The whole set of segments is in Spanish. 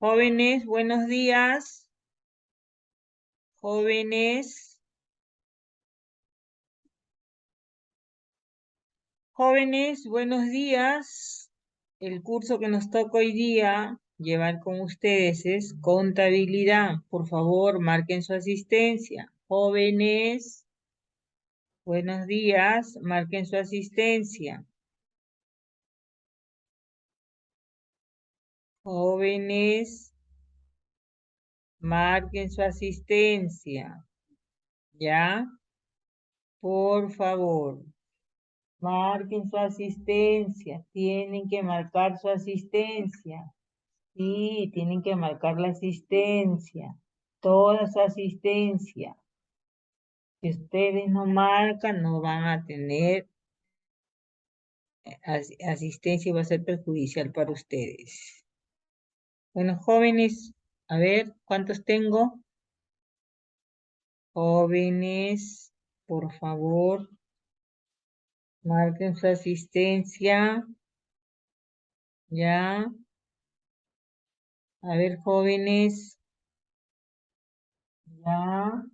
Jóvenes, buenos días. Jóvenes. Jóvenes, buenos días. El curso que nos toca hoy día llevar con ustedes es contabilidad. Por favor, marquen su asistencia. Jóvenes, buenos días. Marquen su asistencia. Jóvenes, marquen su asistencia. ¿Ya? Por favor. Marquen su asistencia, tienen que marcar su asistencia. Sí, tienen que marcar la asistencia, toda su asistencia. Si ustedes no marcan, no van a tener asistencia y va a ser perjudicial para ustedes. Bueno, jóvenes, a ver, ¿cuántos tengo? Jóvenes, por favor, marquen su asistencia. Ya. A ver, jóvenes. Ya.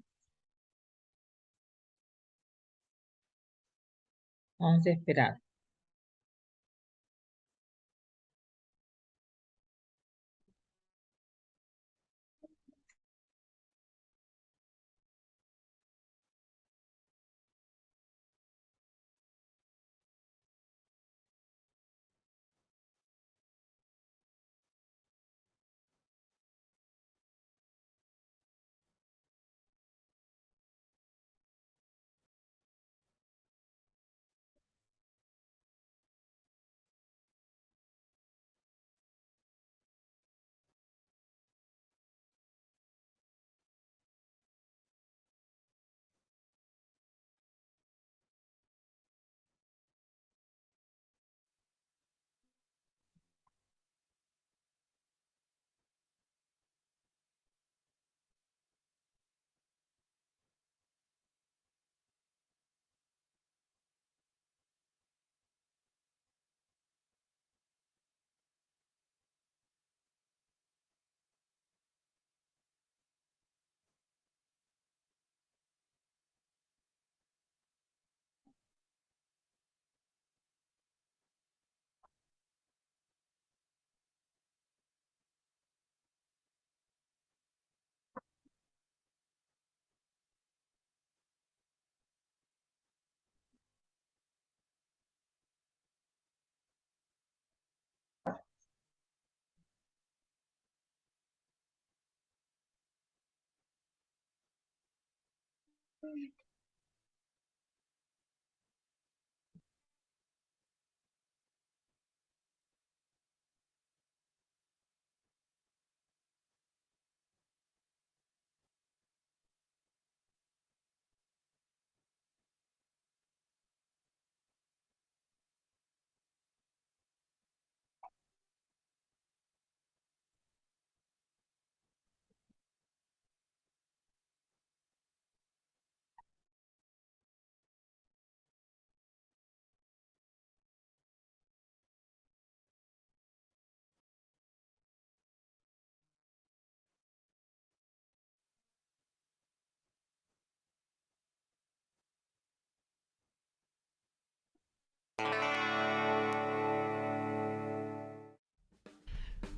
Vamos a esperar.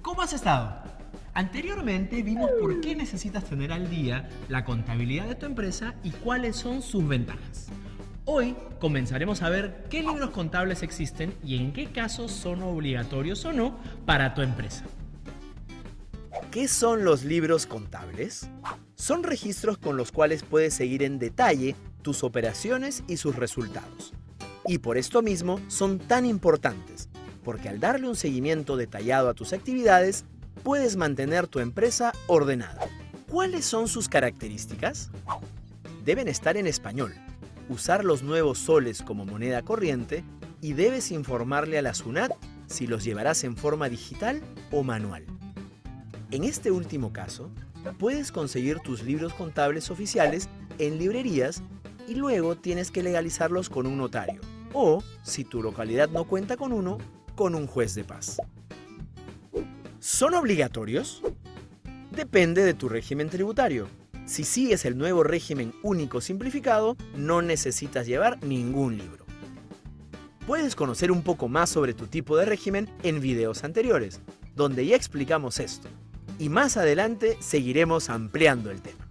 ¿Cómo has estado? Anteriormente vimos por qué necesitas tener al día la contabilidad de tu empresa y cuáles son sus ventajas. Hoy comenzaremos a ver qué libros contables existen y en qué casos son obligatorios o no para tu empresa. ¿Qué son los libros contables? Son registros con los cuales puedes seguir en detalle tus operaciones y sus resultados. Y por esto mismo son tan importantes, porque al darle un seguimiento detallado a tus actividades, puedes mantener tu empresa ordenada. ¿Cuáles son sus características? Deben estar en español, usar los nuevos soles como moneda corriente y debes informarle a la SUNAT si los llevarás en forma digital o manual. En este último caso, puedes conseguir tus libros contables oficiales en librerías y luego tienes que legalizarlos con un notario o, si tu localidad no cuenta con uno, con un juez de paz. ¿Son obligatorios? Depende de tu régimen tributario. Si sigues el nuevo régimen único simplificado, no necesitas llevar ningún libro. Puedes conocer un poco más sobre tu tipo de régimen en videos anteriores, donde ya explicamos esto. Y más adelante seguiremos ampliando el tema.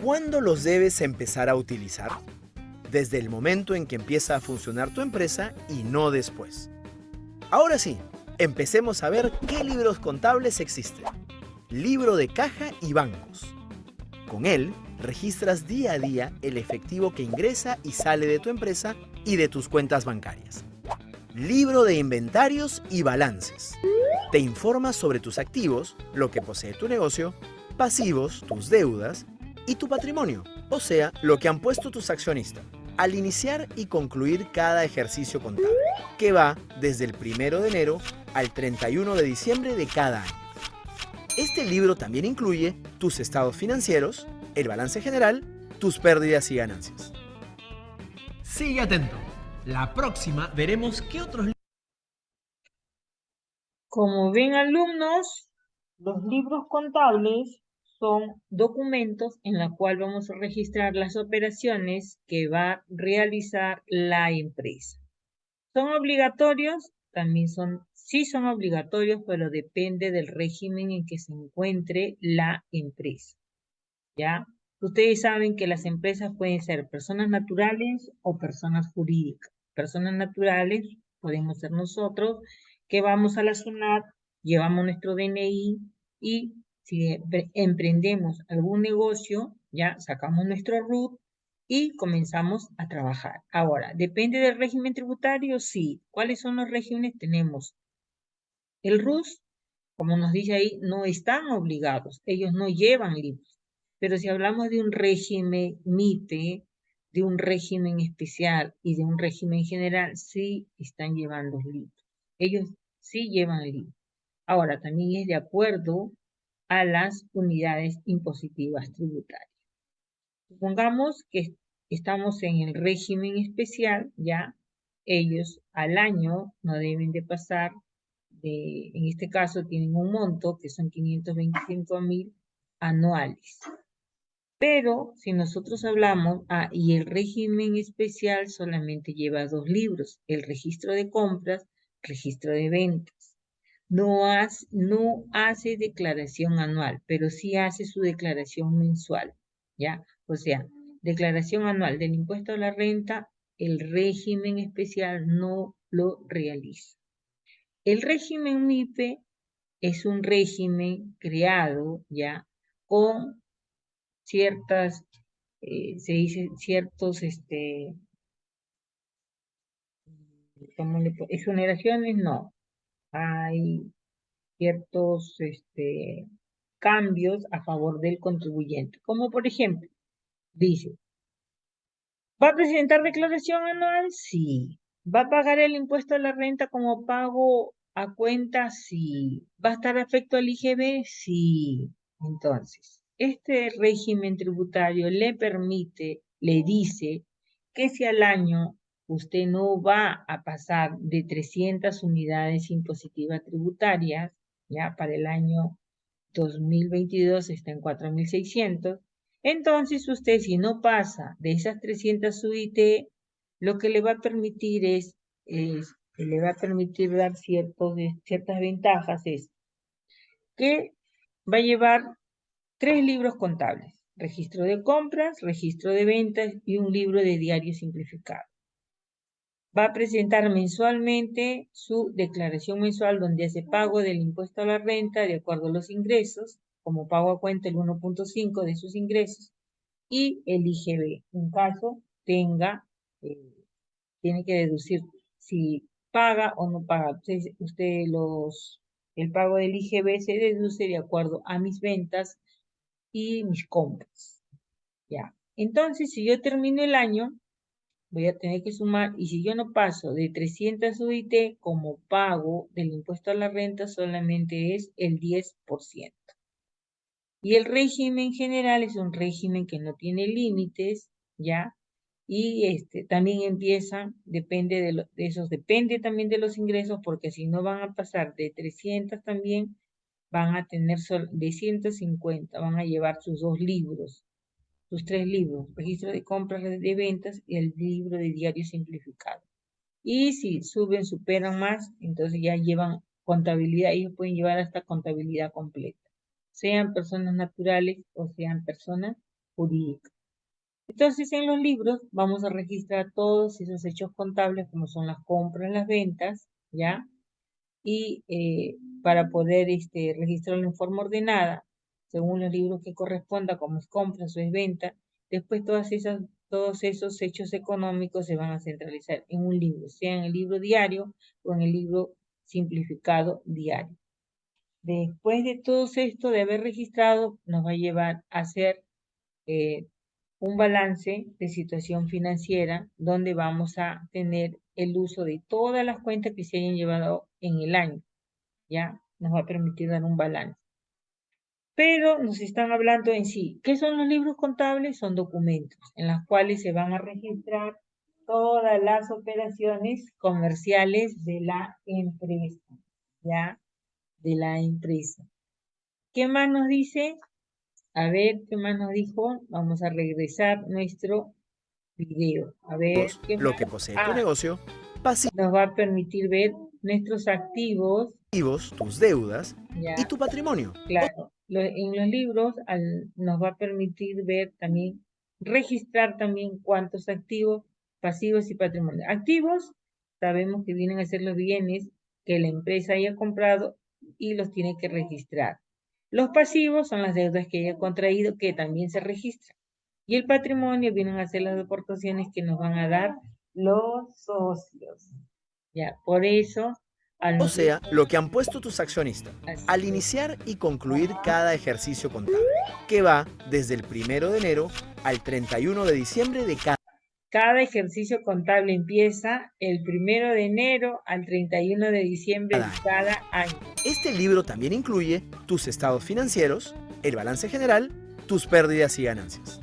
¿Cuándo los debes empezar a utilizar? Desde el momento en que empieza a funcionar tu empresa y no después. Ahora sí, empecemos a ver qué libros contables existen. Libro de caja y bancos. Con él, registras día a día el efectivo que ingresa y sale de tu empresa y de tus cuentas bancarias. Libro de inventarios y balances. Te informas sobre tus activos, lo que posee tu negocio, pasivos, tus deudas y tu patrimonio, o sea, lo que han puesto tus accionistas, al iniciar y concluir cada ejercicio contable, que va desde el 1 de enero al 31 de diciembre de cada año. Este libro también incluye tus estados financieros, el balance general, tus pérdidas y ganancias. Sigue atento. La próxima veremos qué otros libros. Como ven, alumnos, los libros contables son documentos en los cuales vamos a registrar las operaciones que va a realizar la empresa. ¿Son obligatorios? También sí son obligatorios, pero depende del régimen en que se encuentre la empresa, ¿ya? Ustedes saben que las empresas pueden ser personas naturales o personas jurídicas. Personas naturales podemos ser nosotros, que vamos a la SUNAT, llevamos nuestro DNI y si emprendemos algún negocio, ya sacamos nuestro RUT y comenzamos a trabajar. Ahora, ¿depende del régimen tributario? Sí. ¿Cuáles son los regímenes? Tenemos el RUS, como nos dice ahí, no están obligados, ellos no llevan libros. Pero si hablamos de un régimen MIPE, de un régimen especial y de un régimen general, sí están llevando libros. Ellos sí llevan libros. Ahora, también es de acuerdo a las unidades impositivas tributarias. Supongamos que estamos en el régimen especial, ya ellos al año no deben de pasar en este caso tienen un monto que son 525.000 anuales. Pero si nosotros hablamos, y el régimen especial solamente lleva 2 libros, el registro de compras, registro de ventas. No hace declaración anual, pero sí hace su declaración mensual, ¿ya? O sea, declaración anual del impuesto a la renta, el régimen especial no lo realiza. El régimen MIPE es un régimen creado ya con ciertas, se dice ciertos, exoneraciones, no. Hay ciertos cambios a favor del contribuyente. Como por ejemplo, dice, ¿va a presentar declaración anual? Sí. ¿Va a pagar el impuesto a la renta como pago a cuenta? Sí. ¿Va a estar afecto al IGB? Sí. Entonces, este régimen tributario le permite, le dice que si al año usted no va a pasar de 300 unidades impositivas tributarias, ya para el año 2022 está en 4.600. Entonces usted si no pasa de esas 300 UIT, lo que le va a permitir le va a permitir dar ciertas ventajas es que va a llevar 3 libros contables, registro de compras, registro de ventas y un libro de diario simplificado. Va a presentar mensualmente su declaración mensual donde hace pago del impuesto a la renta de acuerdo a los ingresos, como pago a cuenta el 1.5 de sus ingresos, y el IGB, en caso tenga, tiene que deducir si paga o no paga. Entonces, el pago del IGB se deduce de acuerdo a mis ventas y mis compras. Ya. Entonces, si yo termino el año, voy a tener que sumar, y si yo no paso de 300 UIT como pago del impuesto a la renta, solamente es el 10%. Y el régimen general es un régimen que no tiene límites, ¿ya? Y también empieza, depende también de los ingresos, porque si no van a pasar de 300 también, van a tener de 150, van a llevar sus 2 libros, sus 3 libros, registro de compras, de ventas y el libro de diario simplificado. Y si suben, superan más, entonces ya llevan contabilidad, ellos pueden llevar hasta contabilidad completa, sean personas naturales o sean personas jurídicas. Entonces, en los libros vamos a registrar todos esos hechos contables, como son las compras, las ventas, ¿ya? Y para poder registrarlo en forma ordenada, según los libros que corresponda, como es compras o es venta, después todos esos hechos económicos se van a centralizar en un libro, sea en el libro diario o en el libro simplificado diario. Después de todo esto, de haber registrado, nos va a llevar a hacer un balance de situación financiera donde vamos a tener el uso de todas las cuentas que se hayan llevado en el año. Ya nos va a permitir dar un balance. Pero nos están hablando en sí. ¿Qué son los libros contables? Son documentos en los cuales se van a registrar todas las operaciones comerciales de la empresa. ¿Ya? De la empresa. ¿Qué más nos dice? A ver, ¿qué más nos dijo? Vamos a regresar nuestro video. A ver, ¿qué Lo más? que posee tu negocio, Nos va a permitir ver nuestros activos, pasivos, tus deudas ya, y tu patrimonio. claro. En los libros nos va a permitir ver también, registrar también cuántos activos, pasivos y patrimonio. Activos, sabemos que vienen a ser los bienes que la empresa haya comprado y los tiene que registrar. Los pasivos son las deudas que haya contraído que también se registran. Y el patrimonio vienen a ser las aportaciones que nos van a dar los socios. Ya, por eso, al O nosotros, sea, lo que han puesto tus accionistas así al es. iniciar y concluir cada ejercicio contable, que va desde el 1 de enero al 31 de diciembre de Cada ejercicio contable empieza el 1 de enero al 31 de diciembre de cada año. cada año. Este libro también incluye tus estados financieros, el balance general, tus pérdidas y ganancias.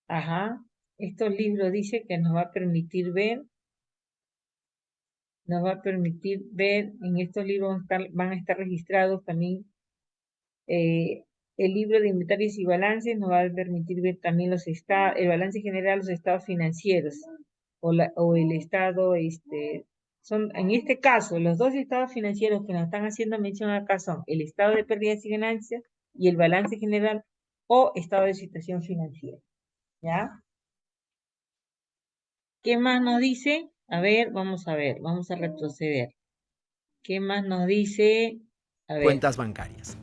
Ajá. Estos libros dice que nos va a permitir ver, en estos libros van a estar registrados también el libro de inventarios y balances, nos va a permitir ver también el balance general, los estados financieros o el estado, en este caso, los 2 estados financieros que nos están haciendo mención acá son el estado de pérdidas y ganancias y el balance general o estado de situación financiera. ¿Ya? ¿Qué más nos dice? A ver, vamos a retroceder. ¿Qué más nos dice? A ver. Cuentas bancarias.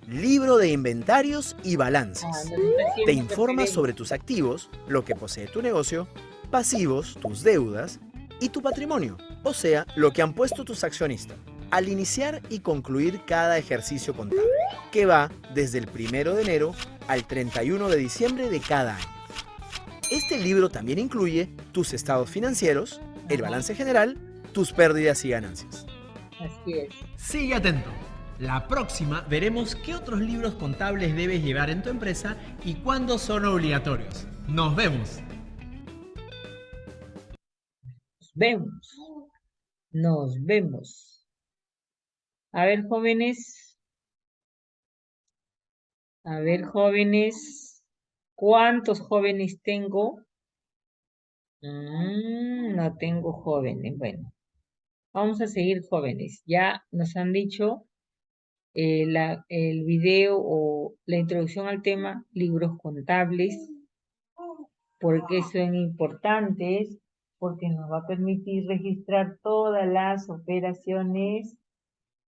Libro de inventarios y balances. Nos está haciendo Te informa referencia. sobre tus activos, lo que posee tu negocio, pasivos, tus deudas y tu patrimonio. O sea, lo que han puesto tus accionistas al iniciar y concluir cada ejercicio contable, que va desde el 1 de enero al 31 de diciembre de cada año. Este libro también incluye tus estados financieros, el balance general, tus pérdidas y ganancias. Así es. Sigue atento. La próxima veremos qué otros libros contables debes llevar en tu empresa y cuándo son obligatorios. ¡Nos vemos! Nos vemos. A ver, jóvenes. ¿Cuántos jóvenes tengo? No tengo jóvenes. Bueno, vamos a seguir jóvenes. Ya nos han dicho el video o la introducción al tema libros contables, porque son importantes, porque nos va a permitir registrar todas las operaciones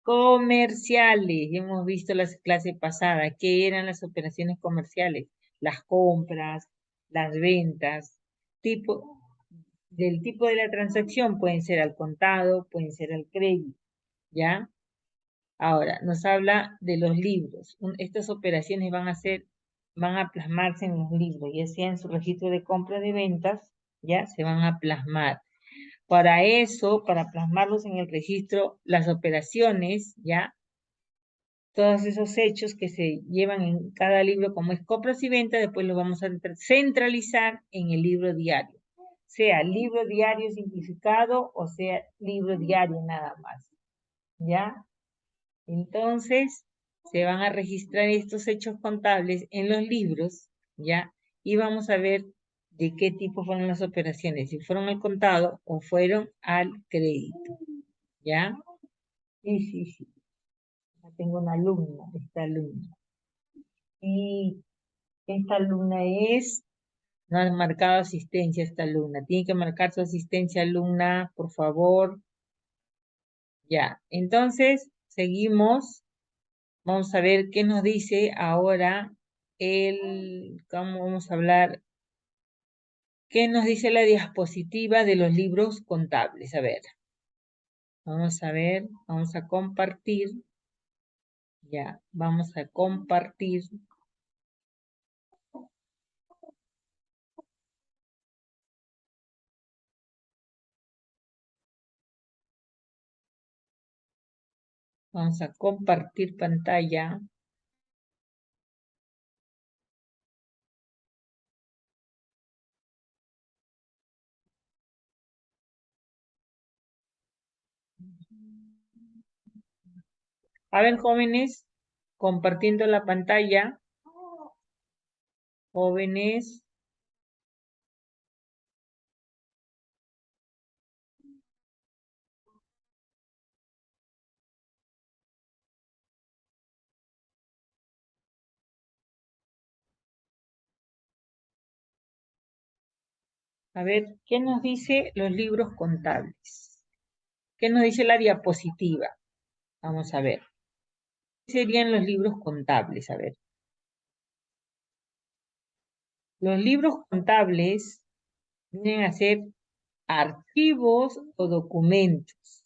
comerciales. Ya hemos visto la clase pasada, ¿qué eran las operaciones comerciales? Las compras, las ventas, del tipo de la transacción, pueden ser al contado, pueden ser al crédito, ¿ya? Ahora, nos habla de los libros. Estas operaciones van a plasmarse en los libros, ya sea en su registro de compra de ventas, ya se van a plasmar. Para eso, para plasmarlos en el registro, las operaciones, ya, todos esos hechos que se llevan en cada libro, como es compras y ventas, después los vamos a centralizar en el libro diario. Sea libro diario simplificado o sea libro diario nada más. ¿Ya? Entonces, se van a registrar estos hechos contables en los libros, ¿ya? Y vamos a ver de qué tipo fueron las operaciones, si fueron al contado o fueron al crédito, ¿ya? Sí, sí, sí. Ya tengo una alumna, esta alumna. Y esta alumna no ha marcado asistencia esta alumna. Tiene que marcar su asistencia alumna, por favor. Ya, entonces, seguimos. Vamos a ver qué nos dice ahora cómo vamos a hablar, qué nos dice la diapositiva de los libros contables. A ver, vamos a compartir. Ya, vamos a compartir. Vamos a compartir pantalla. A ver, jóvenes, compartiendo la pantalla. Jóvenes, a ver, ¿qué nos dice los libros contables? ¿Qué nos dice la diapositiva? Vamos a ver. ¿Qué serían los libros contables? A ver. Los libros contables vienen a ser archivos o documentos.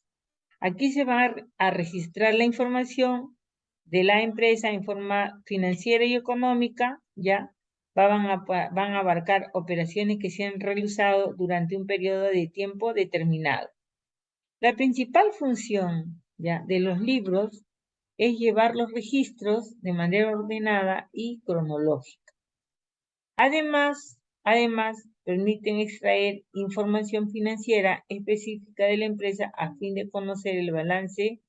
Aquí se va a registrar la información de la empresa en forma financiera y económica, ¿ya? Van a abarcar operaciones que se han realizado durante un periodo de tiempo determinado. La principal función, ¿ya?, de los libros es llevar los registros de manera ordenada y cronológica. Además, permiten extraer información financiera específica de la empresa a fin de conocer el balance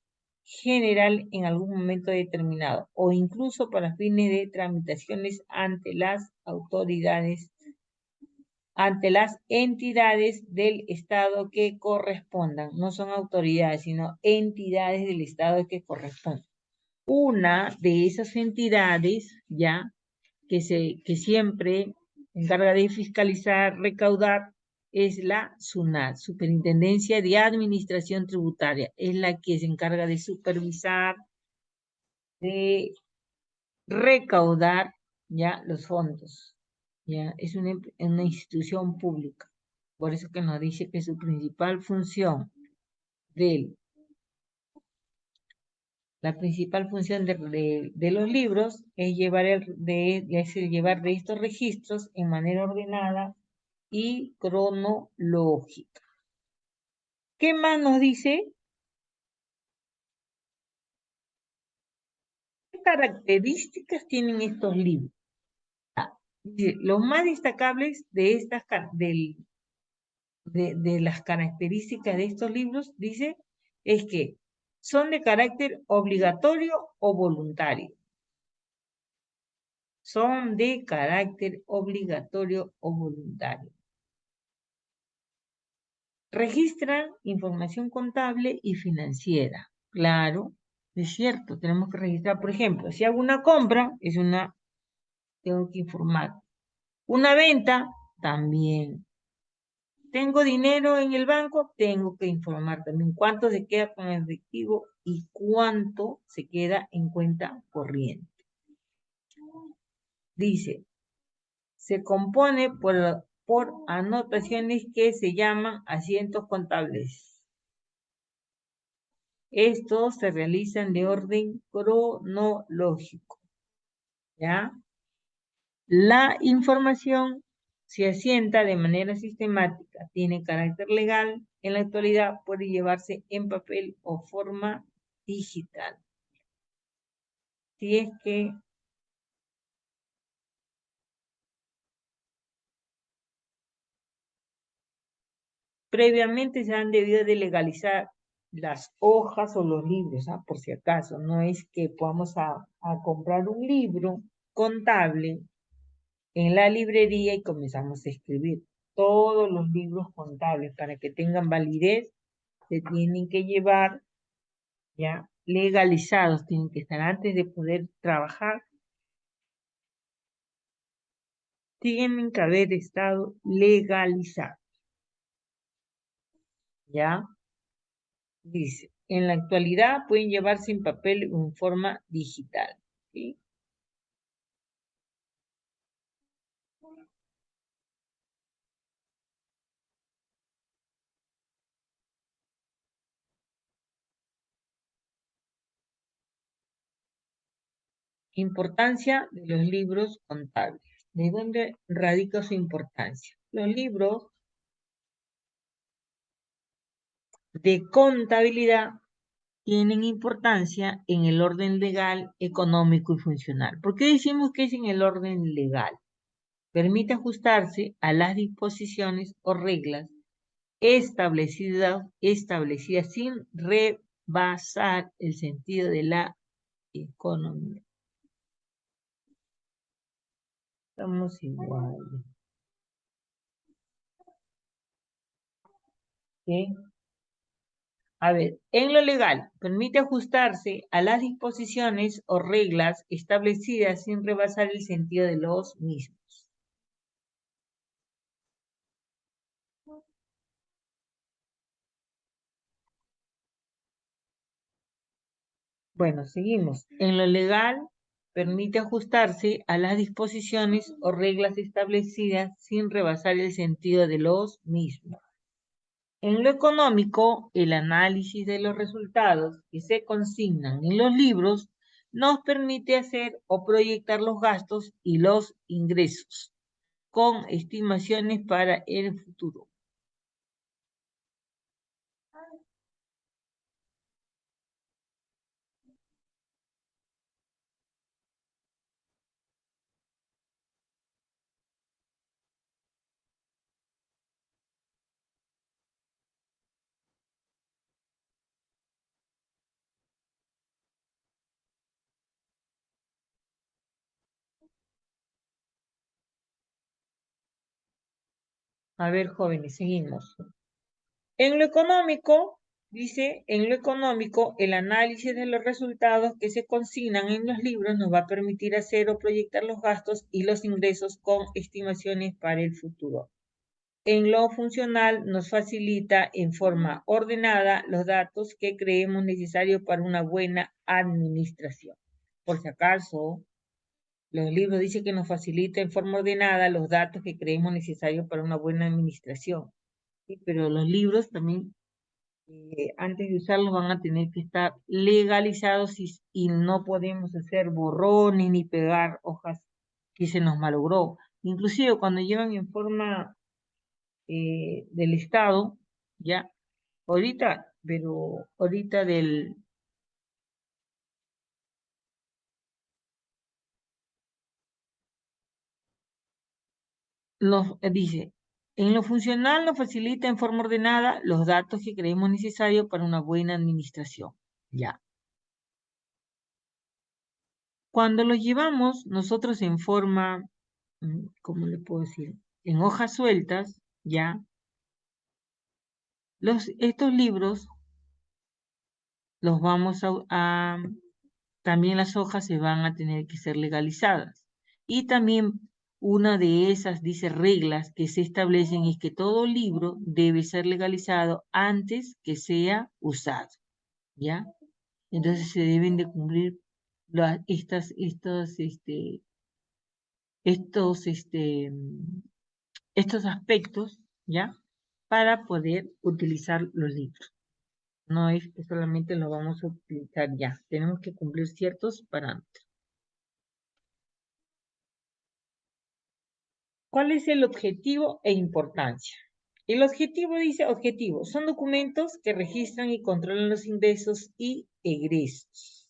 general en algún momento determinado o incluso para fines de tramitaciones ante las autoridades, ante las entidades del Estado que correspondan. No son autoridades, sino entidades del Estado que correspondan. Una de esas entidades, ya, que siempre encarga de fiscalizar, recaudar, es la SUNAT, Superintendencia de Administración Tributaria. Es la que se encarga de supervisar, de recaudar, ya, los fondos. Ya, es una institución pública. Por eso que nos dice que su principal función del La principal función de los libros es llevar de estos registros en manera ordenada y cronológica. ¿Qué más nos dice? ¿Qué características tienen estos libros? Dice, los más destacables de las características de estos libros, dice, es que son de carácter obligatorio o voluntario. Son de carácter obligatorio o voluntario. Registran información contable y financiera. Claro, es cierto, tenemos que registrar, por ejemplo, si hago una compra, tengo que informar. Una venta, también. Tengo dinero en el banco, tengo que informar también cuánto se queda con el efectivo y cuánto se queda en cuenta corriente. Dice, se compone por anotaciones que se llaman asientos contables. Estos se realizan de orden cronológico, ¿ya? La información se asienta de manera sistemática, tiene carácter legal, en la actualidad puede llevarse en papel o forma digital. Si es que previamente se han debido de legalizar las hojas o los libros, por si acaso, no es que podamos a comprar un libro contable en la librería y comenzamos a escribir. Todos los libros contables para que tengan validez se tienen que llevar ya legalizados, tienen que estar antes de poder trabajar, tienen que haber estado legalizados. ¿Ya? Dice, en la actualidad pueden llevarse en papel o en forma digital. ¿Sí? Importancia de los libros contables. ¿De dónde radica su importancia? Los libros de contabilidad tienen importancia en el orden legal, económico y funcional. ¿Por qué decimos que es en el orden legal? Permite ajustarse a las disposiciones o reglas establecidas sin rebasar el sentido de la economía. Estamos iguales. ¿Sí? A ver, en lo legal, permite ajustarse a las disposiciones o reglas establecidas sin rebasar el sentido de los mismos. Bueno, seguimos. En lo legal, permite ajustarse a las disposiciones o reglas establecidas sin rebasar el sentido de los mismos. En lo económico, el análisis de los resultados que se consignan en los libros nos permite hacer o proyectar los gastos y los ingresos con estimaciones para el futuro. A ver, jóvenes, seguimos. En lo económico, dice, en lo económico, el análisis de los resultados que se consignan en los libros nos va a permitir hacer o proyectar los gastos y los ingresos con estimaciones para el futuro. En lo funcional, nos facilita en forma ordenada los datos que creemos necesarios para una buena administración. Por si acaso, los libros dicen que nos facilita en forma ordenada los datos que creemos necesarios para una buena administración. Sí, pero los libros también antes de usarlos van a tener que estar legalizados y no podemos hacer borrones ni pegar hojas que se nos malogró. Inclusive cuando llevan en forma del Estado, ya, ahorita, pero ahorita dice, en lo funcional nos facilita en forma ordenada los datos que creemos necesarios para una buena administración. Ya. Cuando los llevamos nosotros en forma, ¿cómo le puedo decir? En hojas sueltas, ya. Estos libros los vamos también las hojas se van a tener que ser legalizadas. Y también una de esas, dice, reglas que se establecen es que todo libro debe ser legalizado antes que sea usado, ¿ya? Entonces se deben de cumplir estos, estos aspectos, ¿ya? Para poder utilizar los libros. No es que solamente lo vamos a utilizar ya. Tenemos que cumplir ciertos parámetros. ¿Cuál es el objetivo e importancia? El objetivo dice objetivo. Son documentos que registran y controlan los ingresos y egresos.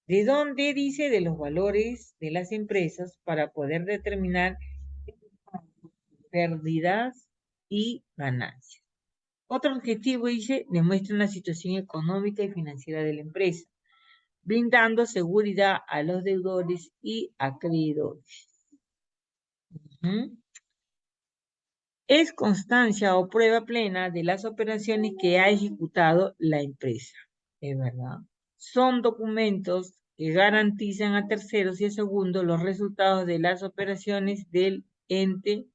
¿De dónde dice? De los valores de las empresas para poder determinar pérdidas y ganancias. Otro objetivo, dice, demuestra la situación económica y financiera de la empresa, brindando seguridad a los deudores y acreedores. Ujú. Es constancia o prueba plena de las operaciones que ha ejecutado la empresa. Es verdad. Son documentos que garantizan a terceros y a segundos los resultados de las operaciones del ente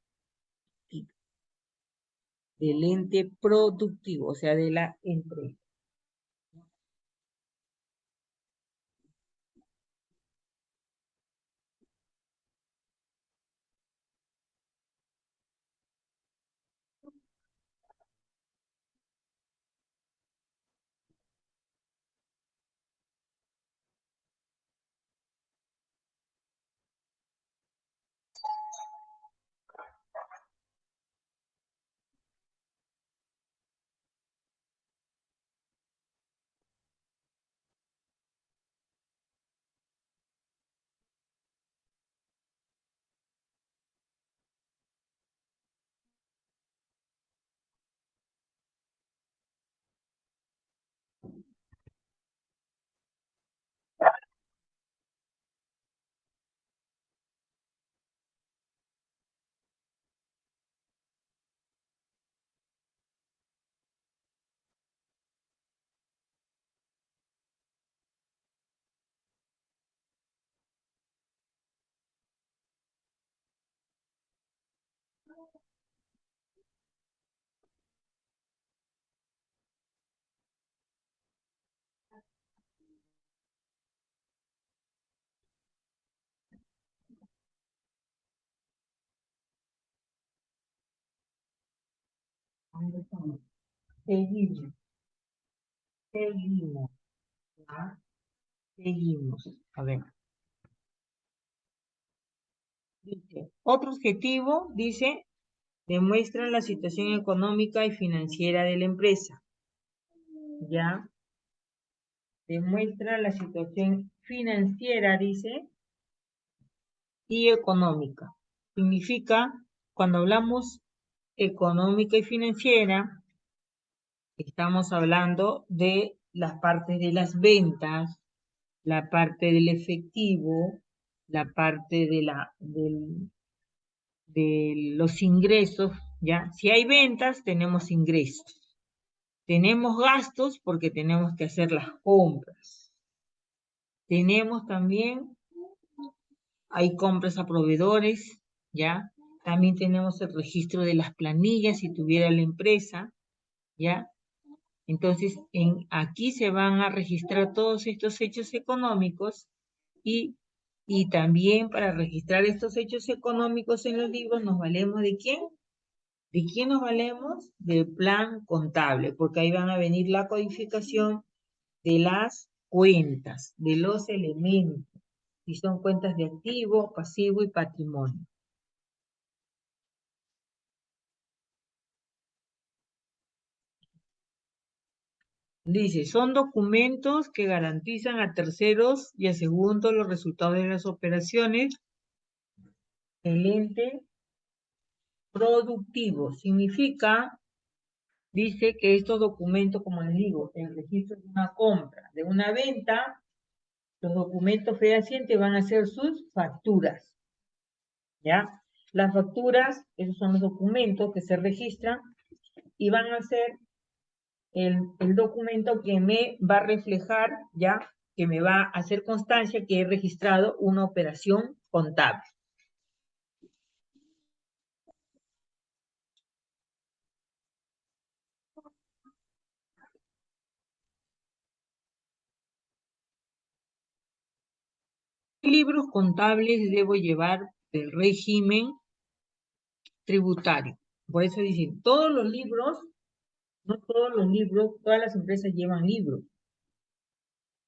productivo, o sea, de la empresa. Seguimos, seguimos, ¿ya? Seguimos. A ver, dice, otro objetivo, dice, demuestra la situación económica y financiera de la empresa, ¿ya? Demuestra la situación financiera, dice, y económica. Significa, cuando hablamos económica y financiera, estamos hablando de las partes de las ventas, la parte del efectivo, la parte de los ingresos, ¿ya? Si hay ventas, tenemos ingresos. Tenemos gastos porque tenemos que hacer las compras. Tenemos también, hay compras a proveedores, ¿ya? También tenemos el registro de las planillas si tuviera la empresa, ¿ya? Entonces, aquí se van a registrar todos estos hechos económicos y, y también para registrar estos hechos económicos en los libros nos valemos ¿de quién? ¿De quién nos valemos? Del plan contable, porque ahí van a venir la codificación de las cuentas, de los elementos, si son cuentas de activo, pasivo y patrimonio. Dice, son documentos que garantizan a terceros y a segundos los resultados de las operaciones. El ente productivo significa, dice que estos documentos, como les digo, el registro de una compra, de una venta, los documentos fehacientes van a ser sus facturas, ¿ya? Las facturas, esos son los documentos que se registran y van a ser el documento que me va a reflejar, ¿ya? Que me va a hacer constancia que he registrado una operación contable. ¿Qué libros contables debo llevar del régimen tributario? Por eso dicen, todos los libros, no todos los libros, todas las empresas llevan libros.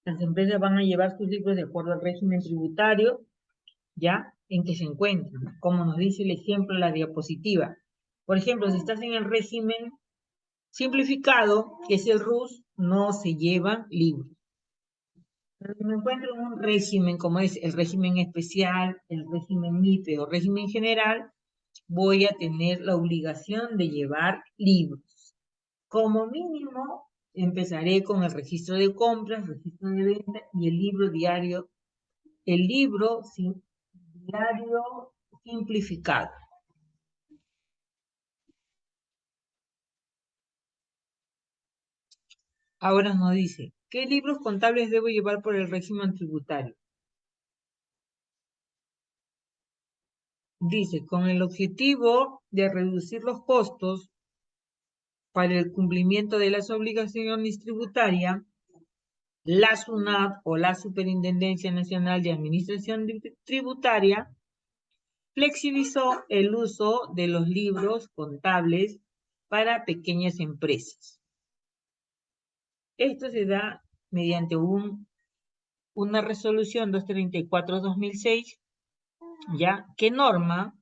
Las empresas van a llevar sus libros de acuerdo al régimen tributario, ¿ya? En que se encuentran, como nos dice el ejemplo en la diapositiva. Por ejemplo, si estás en el régimen simplificado, que es el RUS, no se llevan libros. Pero si me encuentro en un régimen como es el régimen especial, el régimen MIPE o régimen general, voy a tener la obligación de llevar libros. Como mínimo, empezaré con el registro de compras, registro de venta y el libro diario, diario simplificado. Ahora nos dice, ¿qué libros contables debo llevar por el régimen tributario? Dice, con el objetivo de reducir los costos para el cumplimiento de las obligaciones tributarias, la SUNAT o la Superintendencia Nacional de Administración Tributaria flexibilizó el uso de los libros contables para pequeñas empresas. Esto se da mediante una resolución 234-2006, ¿ya? Que norma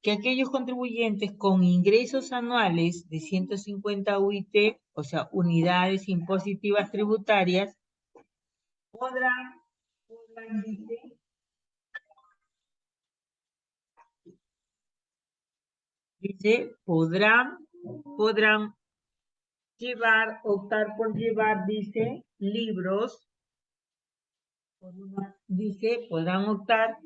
que aquellos contribuyentes con ingresos anuales de 150 UIT, o sea, unidades impositivas tributarias, podrán podrán optar por llevar, dice, libros, podrán optar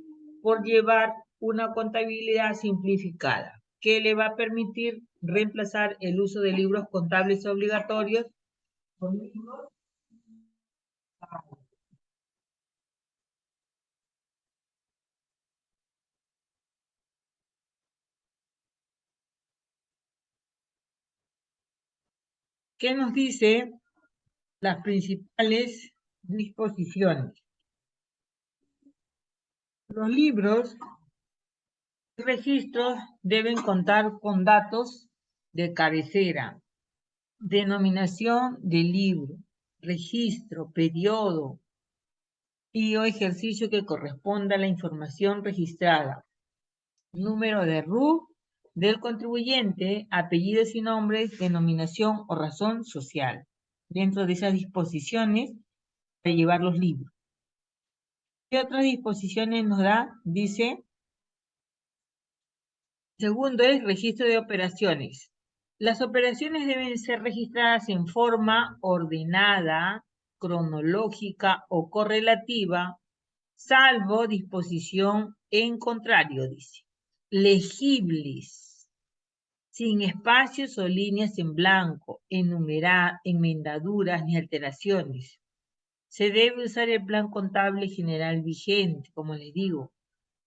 por llevar una contabilidad simplificada, que le va a permitir reemplazar el uso de libros contables obligatorios con libros. ¿Qué nos dice las principales disposiciones? Los libros y registros deben contar con datos de cabecera, denominación del libro, registro, periodo y o ejercicio que corresponda a la información registrada, número de RUT del contribuyente, apellidos y nombres, denominación o razón social. Dentro de esas disposiciones, para llevar los libros. ¿Qué otras disposiciones nos da? Dice, segundo es registro de operaciones. Las operaciones deben ser registradas en forma ordenada, cronológica o correlativa, salvo disposición en contrario, dice. Legibles, sin espacios o líneas en blanco, enmendaduras ni alteraciones. Se debe usar el plan contable general vigente, como les digo.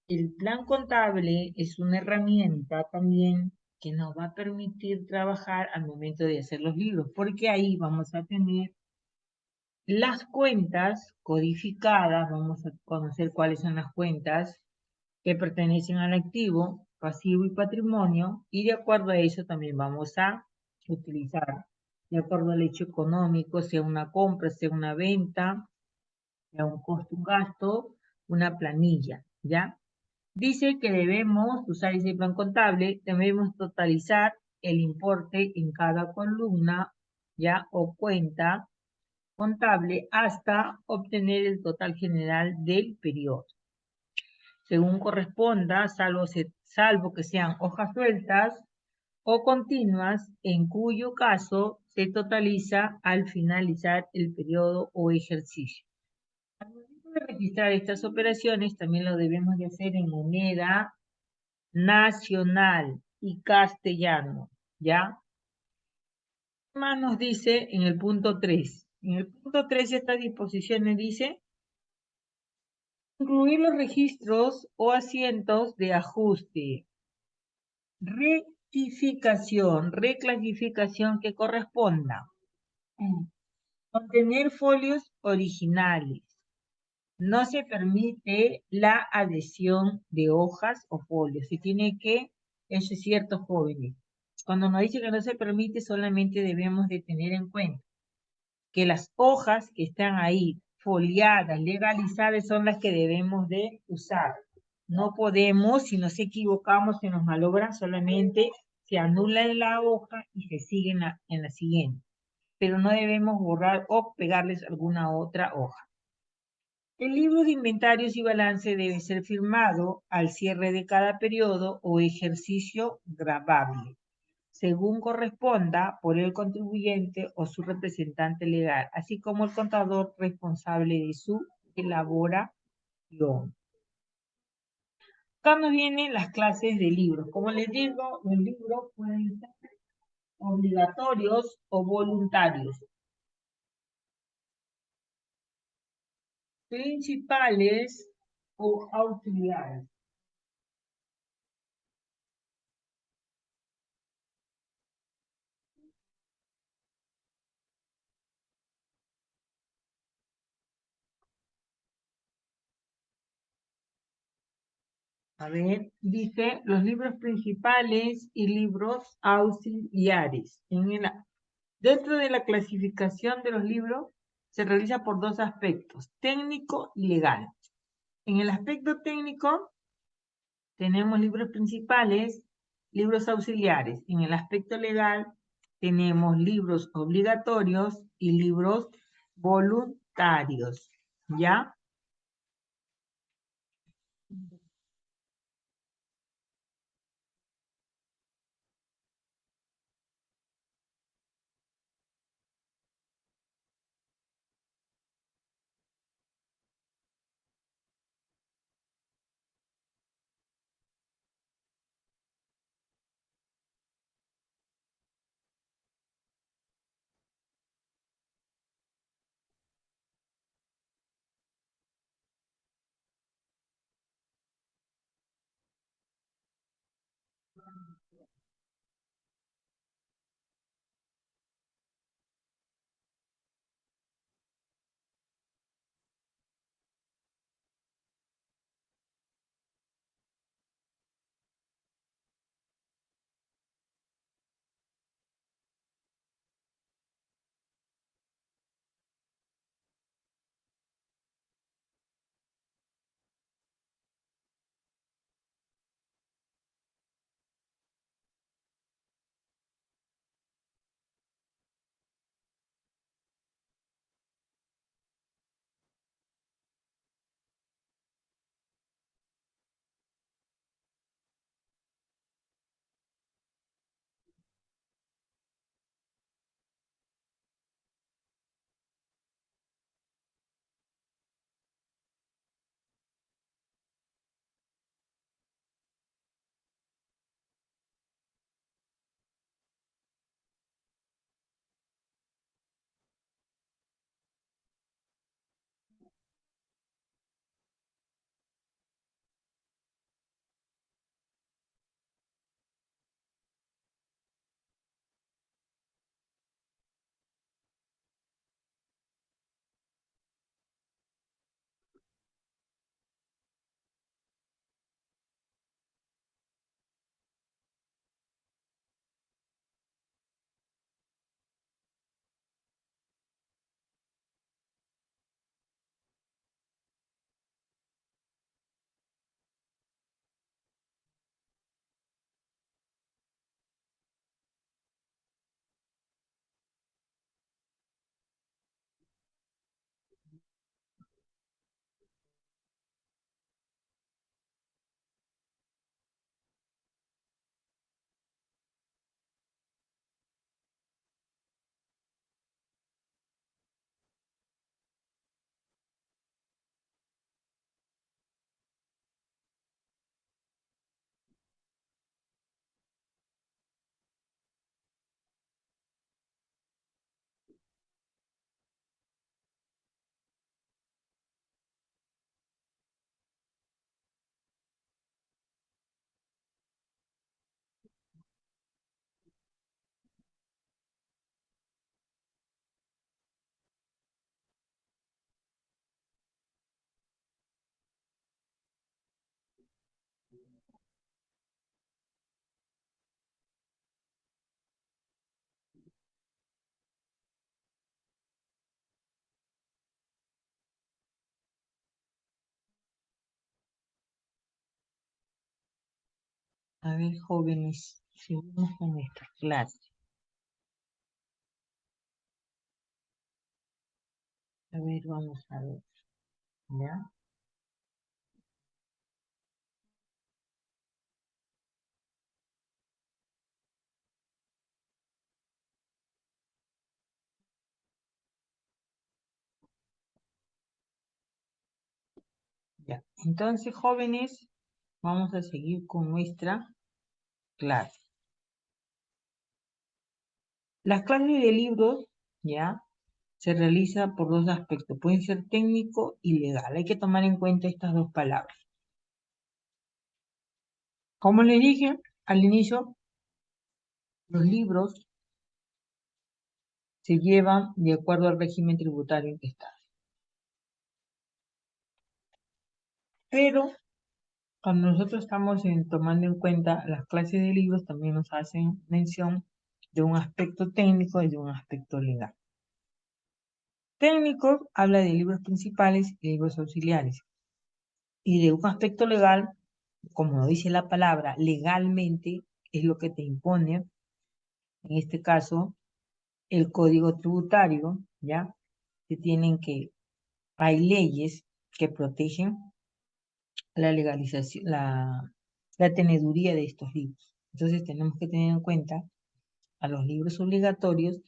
El plan contable es una herramienta también que nos va a permitir trabajar al momento de hacer los libros, porque ahí vamos a tener las cuentas codificadas, vamos a conocer cuáles son las cuentas que pertenecen al activo, pasivo y patrimonio, y de acuerdo a eso también vamos a utilizar, de acuerdo al hecho económico, sea una compra, sea una venta, sea un costo, un gasto, una planilla, ¿ya? Dice que debemos usar ese plan contable, debemos totalizar el importe en cada columna, ¿ya? O cuenta contable hasta obtener el total general del periodo. Según corresponda, salvo que sean hojas sueltas o continuas, en cuyo caso se totaliza al finalizar el periodo o ejercicio. Al momento de registrar estas operaciones, también lo debemos de hacer en moneda nacional y castellano, ¿ya? ¿Qué más nos dice en el punto 3? En el punto 3 estas disposiciones dice incluir los registros o asientos de ajuste, reclasificación que corresponda, contener folios originales. No se permite la adhesión de hojas o folios. Se tiene que, eso es cierto, jóvenes. Cuando nos dice que no se permite, solamente debemos de tener en cuenta que las hojas que están ahí foliadas, legalizadas, son las que debemos de usar. No podemos, si nos equivocamos, se nos malogran, solamente se anula la hoja y se sigue en la siguiente. Pero no debemos borrar o pegarles alguna otra hoja. El libro de inventarios y balance debe ser firmado al cierre de cada periodo o ejercicio grabable. según corresponda por el contribuyente o su representante legal, así como el contador responsable de su elaboración. Acá nos vienen las clases de libros. Como les digo, los libros pueden ser obligatorios o voluntarios. Principales o auxiliares. A ver, dice los libros principales y libros auxiliares. Dentro de la clasificación de los libros se realiza por dos aspectos, técnico y legal. En el aspecto técnico tenemos libros principales, libros auxiliares. En el aspecto legal tenemos libros obligatorios y libros voluntarios. ¿Ya? A ver, jóvenes, seguimos con esta clase. A ver, vamos a ver. ¿Ya? Ya. Entonces, jóvenes, vamos a seguir con nuestra clase. Las clases de libros, ya, se realiza por dos aspectos. Pueden ser técnico y legal. Hay que tomar en cuenta estas dos palabras. Como les dije al inicio, los libros se llevan de acuerdo al régimen tributario en que está. Pero cuando nosotros estamos tomando en cuenta las clases de libros, también nos hacen mención de un aspecto técnico y de un aspecto legal. Técnico habla de libros principales y libros auxiliares. Y de un aspecto legal, como dice la palabra, legalmente es lo que te impone, en este caso, el código tributario, ¿ya? Hay leyes que protegen la legalización, la teneduría de estos libros. Entonces tenemos que tener en cuenta a los libros obligatorios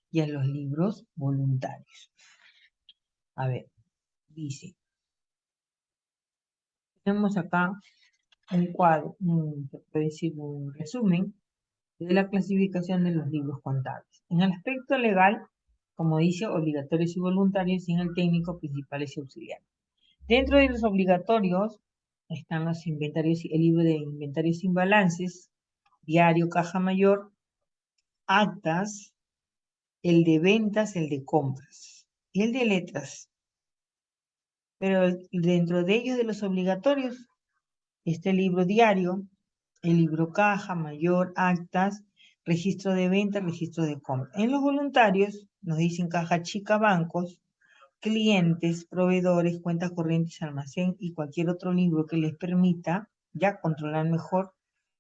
y a los libros voluntarios. A ver, dice, tenemos acá un cuadro, se puede decir un resumen de la clasificación de los libros contables. En el aspecto legal, como dice, obligatorios y voluntarios, y en el técnico, principales y auxiliares. Dentro de los obligatorios están los inventarios, el libro de inventarios sin balances, diario, caja mayor, actas, el de ventas, el de compras y el de letras. Pero dentro de ellos, de los obligatorios, está el libro diario, el libro caja mayor, actas, registro de venta, registro de compra. En los voluntarios nos dicen caja chica, bancos, clientes, proveedores, cuentas corrientes, almacén y cualquier otro libro que les permita ya controlar mejor,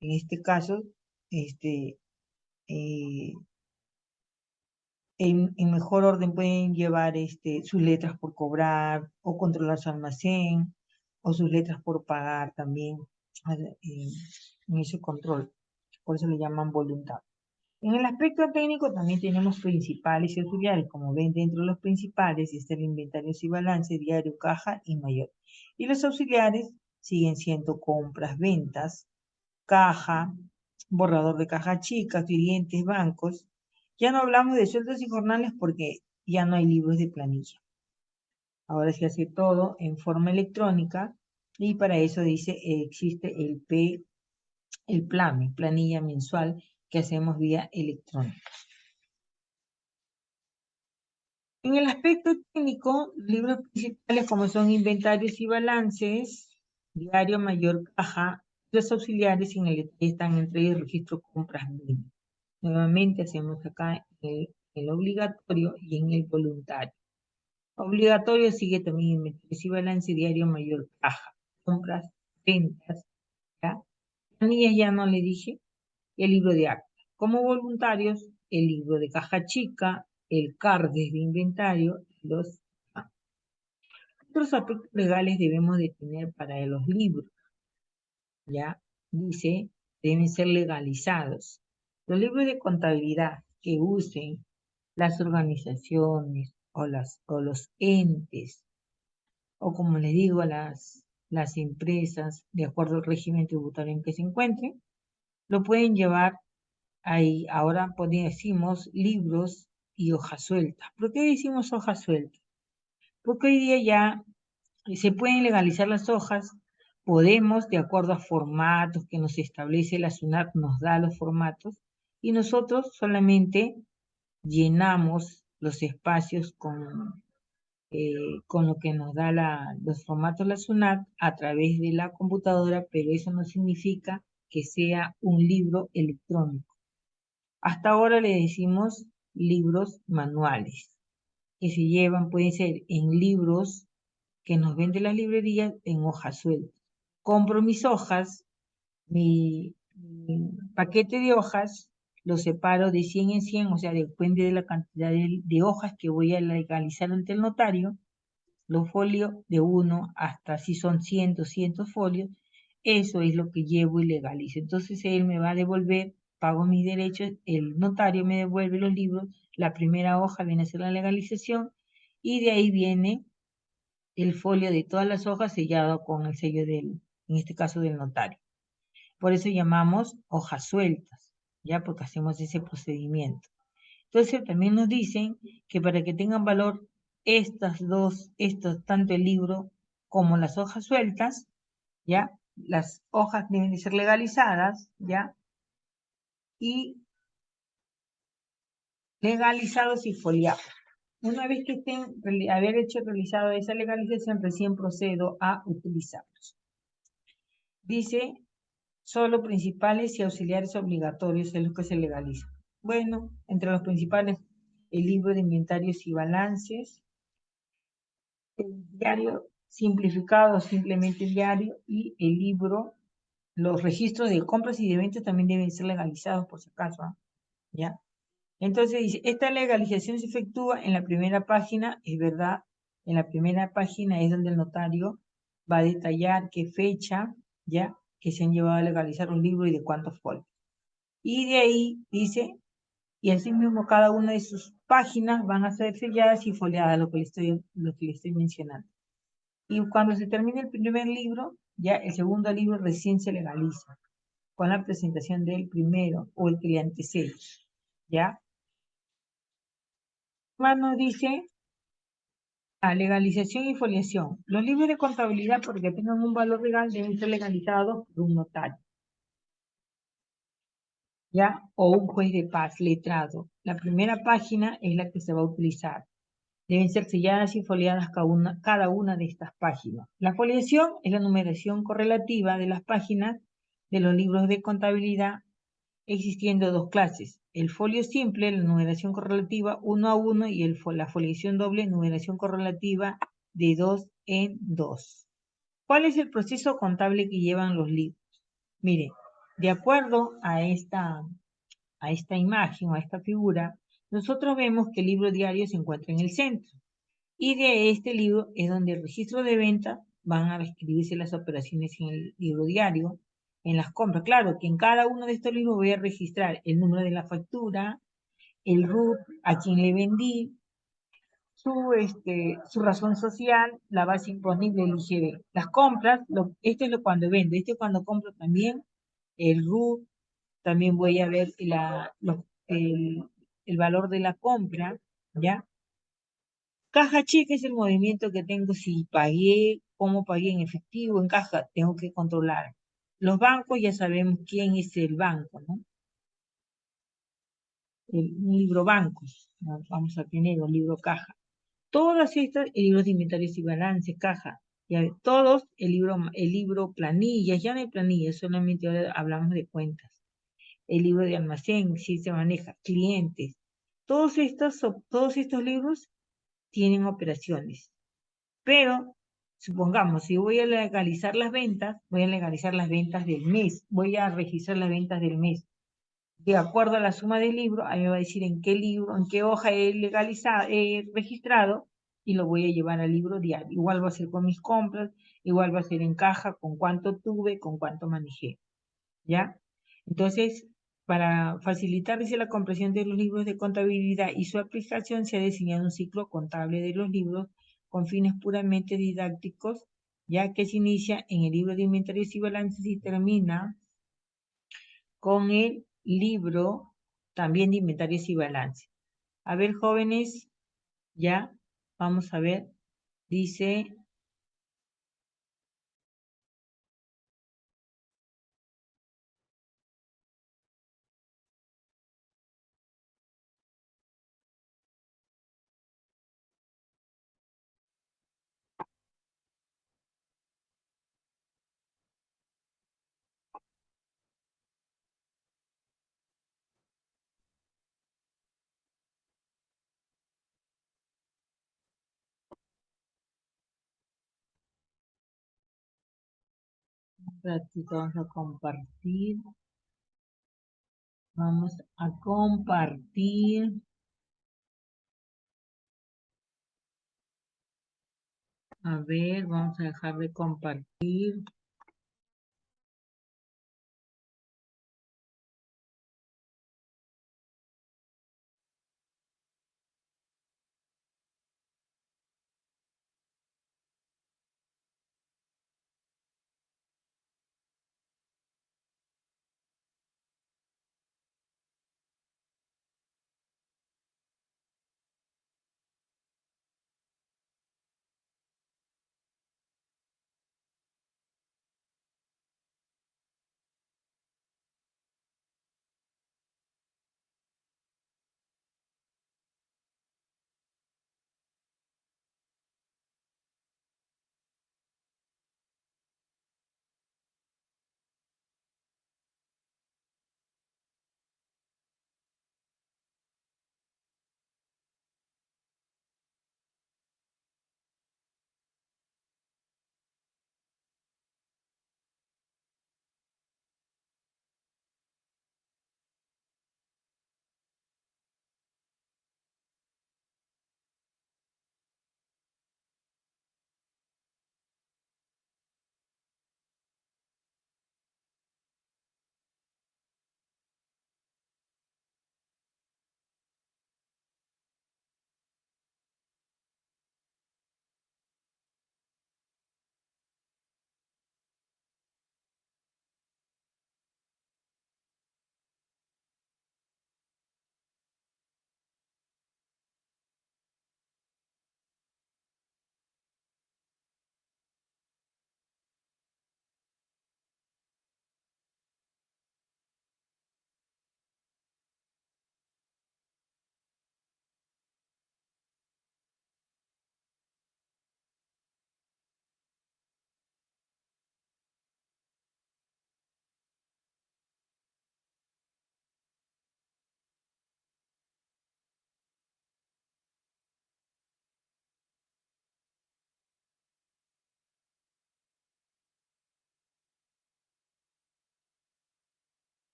en este caso, eh, en mejor orden pueden llevar sus letras por cobrar o controlar su almacén o sus letras por pagar también en ese control. Por eso le llaman voluntad. En el aspecto técnico también tenemos principales y auxiliares. Como ven, dentro de los principales está el inventario y balance, diario, caja y mayor. Y los auxiliares siguen siendo compras, ventas, caja, borrador de caja chica, clientes, bancos. Ya no hablamos de sueldos y jornales porque ya no hay libros de planilla. Ahora se hace todo en forma electrónica y para eso dice existe el PLAME, planilla mensual que hacemos vía electrónica. En el aspecto técnico, libros principales como son inventarios y balances, diario mayor caja, los auxiliares en el detalle están entre el registro compras ventas. Nuevamente hacemos acá el obligatorio y en el voluntario. Obligatorio sigue también inventarios y balance, diario mayor caja, compras, ventas, ¿ya? Planillas ya no le dije, el libro de actas. Como voluntarios, el libro de caja chica, el CARDES de inventario, los otros aspectos legales debemos de tener para los libros. Ya dice, deben ser legalizados. Los libros de contabilidad que usen las organizaciones o los entes, o como les digo, las empresas, de acuerdo al régimen tributario en que se encuentren, lo pueden llevar ahí. Ahora decimos libros y hojas sueltas. ¿Por qué decimos hojas sueltas? Porque hoy día ya se pueden legalizar las hojas, podemos, de acuerdo a formatos que nos establece la SUNAT, nos da los formatos, y nosotros solamente llenamos los espacios con lo que nos da los formatos la SUNAT a través de la computadora, pero eso no significa que sea un libro electrónico. Hasta ahora le decimos libros manuales, que se llevan, pueden ser en libros que nos vende las librerías en hojas sueltas. Compro mis hojas, mi paquete de hojas, lo separo de 100 en 100, o sea, depende de la cantidad de hojas que voy a legalizar ante el notario, los folios de 1 hasta si son 100, 200 folios, eso es lo que llevo y legalizo. Entonces él me va a devolver, pago mis derechos, el notario me devuelve los libros, la primera hoja viene a ser la legalización y de ahí viene el folio de todas las hojas sellado con el sello en este caso del notario. Por eso llamamos hojas sueltas, ya porque hacemos ese procedimiento. Entonces también nos dicen que para que tengan valor tanto el libro como las hojas sueltas, ya, las hojas deben de ser legalizadas, ya, y legalizados y foliados. Una vez que haber realizado esa legalización, recién procedo a utilizarlos. Dice, solo principales y auxiliares obligatorios es lo que se legaliza. Bueno, entre los principales, el libro de inventarios y balances, el diario simplificado, simplemente el diario, y el libro, los registros de compras y de ventas también deben ser legalizados por si acaso, ¿ah? ¿Ya? Entonces dice, esta legalización se efectúa en la primera página, es verdad, en la primera página es donde el notario va a detallar qué fecha, ya, que se han llevado a legalizar un libro y de cuántos folios. Y de ahí dice, y así mismo cada una de sus páginas van a ser selladas y foliadas, lo que le estoy mencionando. Y cuando se termine el primer libro, ya el segundo libro recién se legaliza, con la presentación del primero o el que le antecede, ¿ya? Nos dice a legalización y foliación. Los libros de contabilidad, porque tengan un valor legal, deben ser legalizados por un notario, ¿ya? O un juez de paz letrado. La primera página es la que se va a utilizar. Deben ser selladas y foliadas cada una de estas páginas. La foliación es la numeración correlativa de las páginas de los libros de contabilidad, existiendo dos clases. El folio simple, la numeración correlativa 1 a 1, y la foliación doble, numeración correlativa de 2 en 2. ¿Cuál es el proceso contable que llevan los libros? Mire, de acuerdo a esta imagen o a esta figura, nosotros vemos que el libro diario se encuentra en el centro. Y de este libro es donde el registro de venta van a escribirse las operaciones en el libro diario, en las compras. Claro que en cada uno de estos libros voy a registrar el número de la factura, el RUT, a quien le vendí, su razón social, la base imponible, el IGB. Las compras, esto es lo cuando vendo, esto es cuando compro también el RUT, también voy a ver el valor de la compra, ¿ya? Caja cheque es el movimiento que tengo si pagué, cómo pagué en efectivo, en caja, tengo que controlar. Los bancos ya sabemos quién es el banco, ¿no? Un libro bancos, ¿no? Vamos a tener un libro caja. Todas estas, el libro de inventarios y balance, caja. Ya todos, el libro planillas, ya no hay planillas, solamente ahora hablamos de cuentas. El libro de almacén, si se maneja, clientes. Todos estos libros tienen operaciones. Pero, supongamos, si voy a legalizar las ventas, voy a legalizar las ventas del mes, voy a registrar las ventas del mes. De acuerdo a la suma del libro, ahí me va a decir en qué libro, en qué hoja he legalizado, he registrado, y lo voy a llevar al libro diario. Igual va a ser con mis compras, igual va a ser en caja, con cuánto tuve, con cuánto manejé. ¿Ya? Entonces, para facilitar, dice, la comprensión de los libros de contabilidad y su aplicación, se ha diseñado un ciclo contable de los libros con fines puramente didácticos, ya que se inicia en el libro de inventarios y balances y termina con el libro también de inventarios y balances. A ver, jóvenes, ya, vamos a ver, dice, vamos a compartir, vamos a compartir. A ver, vamos a dejar de compartir.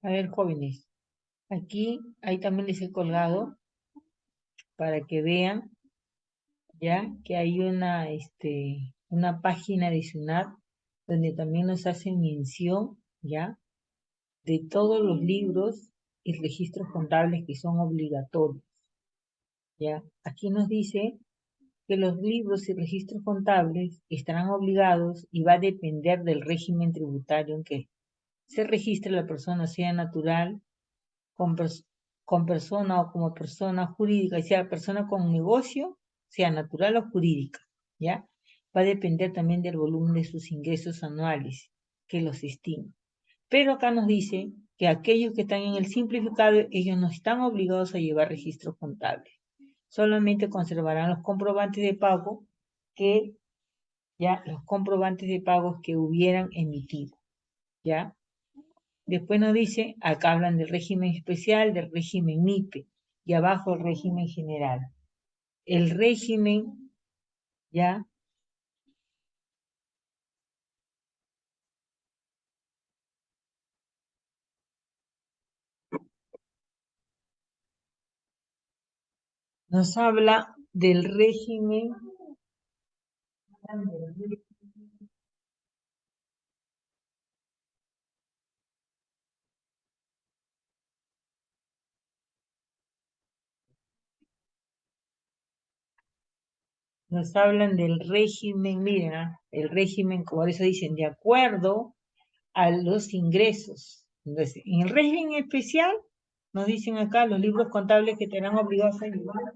A ver, jóvenes, aquí, ahí también les he colgado para que vean ya que hay una página de SUNAT donde también nos hacen mención, ya, de todos los libros y registros contables que son obligatorios, ya. Aquí nos dice que los libros y registros contables estarán obligados y va a depender del régimen tributario en que se registre la persona, sea natural, con, con persona o como persona jurídica, y sea persona con negocio, sea natural o jurídica, ¿ya? Va a depender también del volumen de sus ingresos anuales, que los estima. Pero acá nos dice que aquellos que están en el simplificado, ellos no están obligados a llevar registros contables. Solamente conservarán los comprobantes de pago que, ya, los comprobantes de pagos que hubieran emitido, ¿ya? Después nos dice, acá hablan del régimen especial, del régimen MIPE, y abajo el régimen general. El régimen, ya, nos habla del régimen, nos hablan del régimen, mira, el régimen, como eso dicen, de acuerdo a los ingresos. Entonces, en el régimen especial, nos dicen acá los libros contables que tendrán obligados a llevar.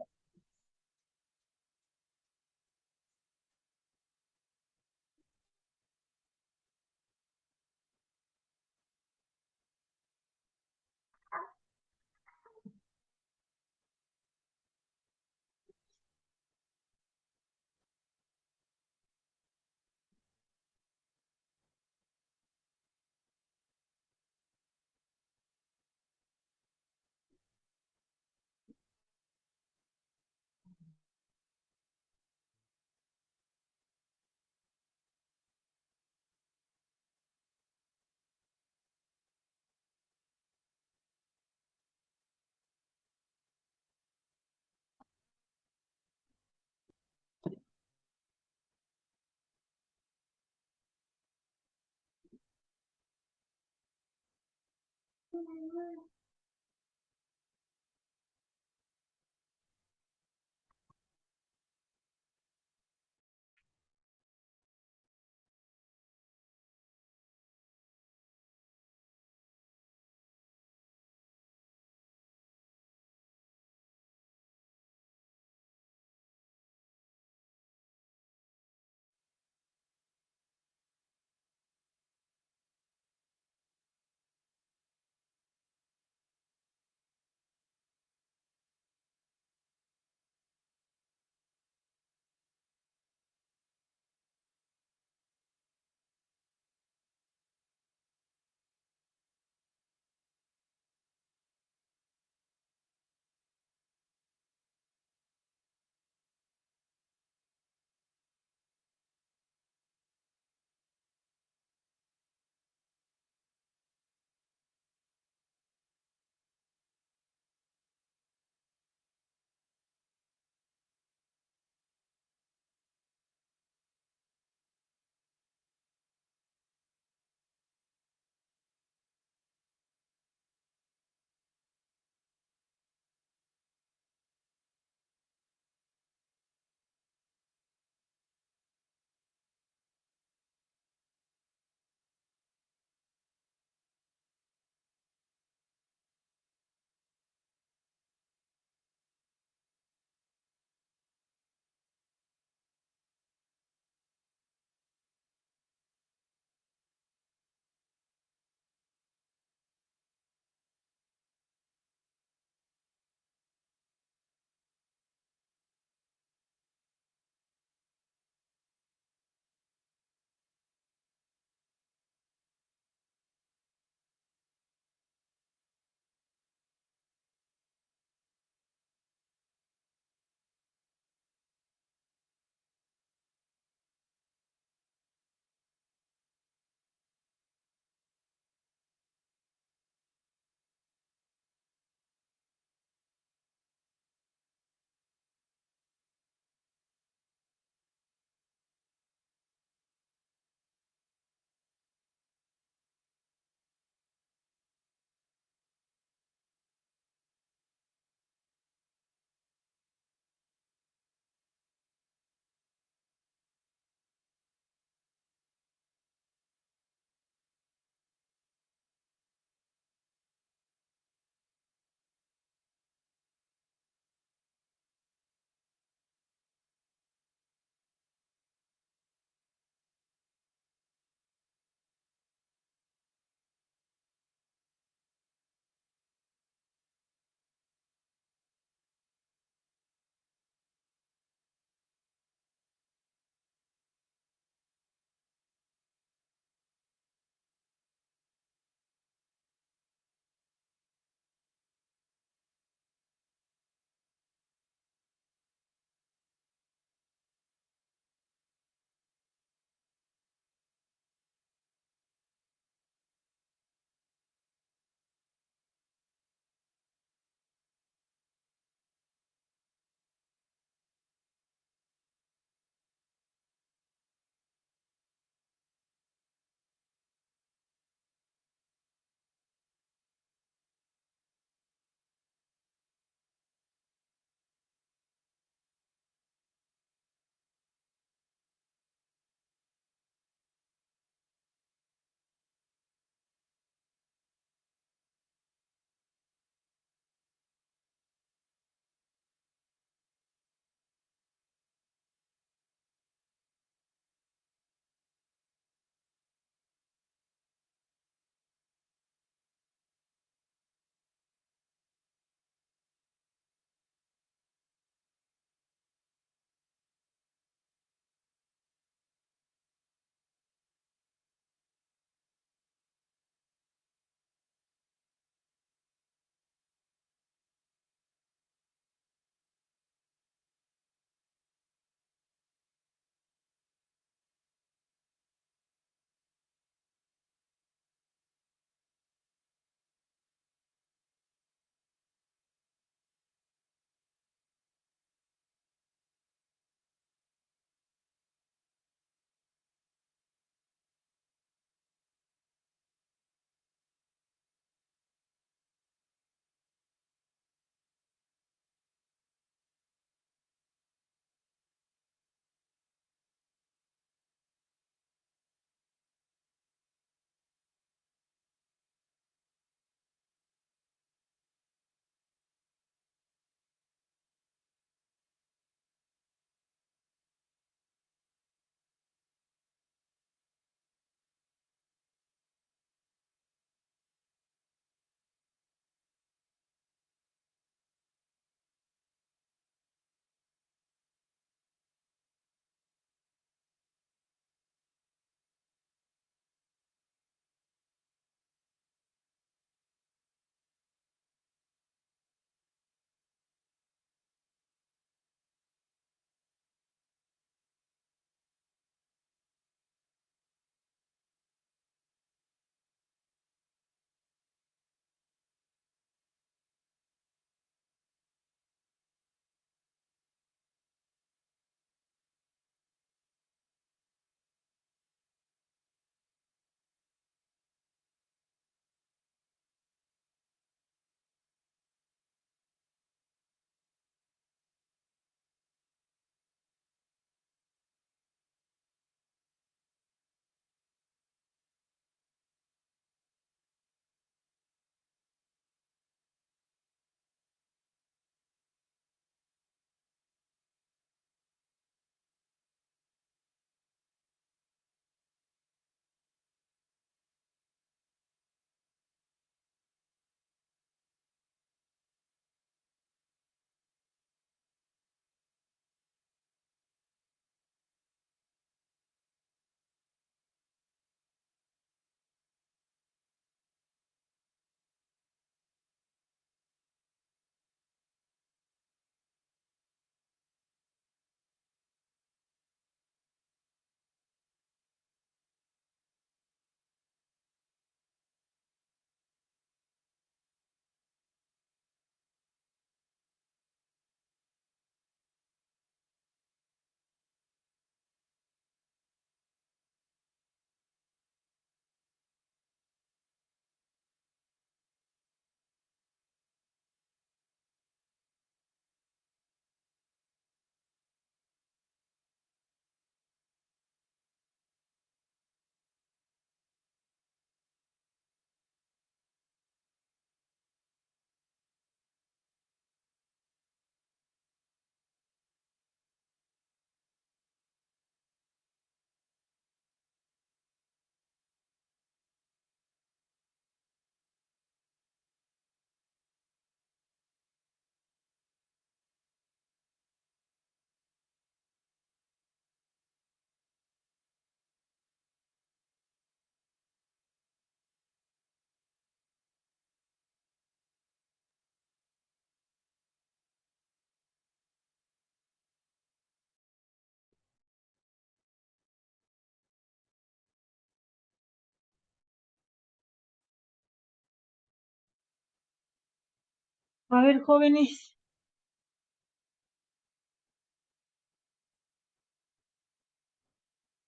A ver, jóvenes.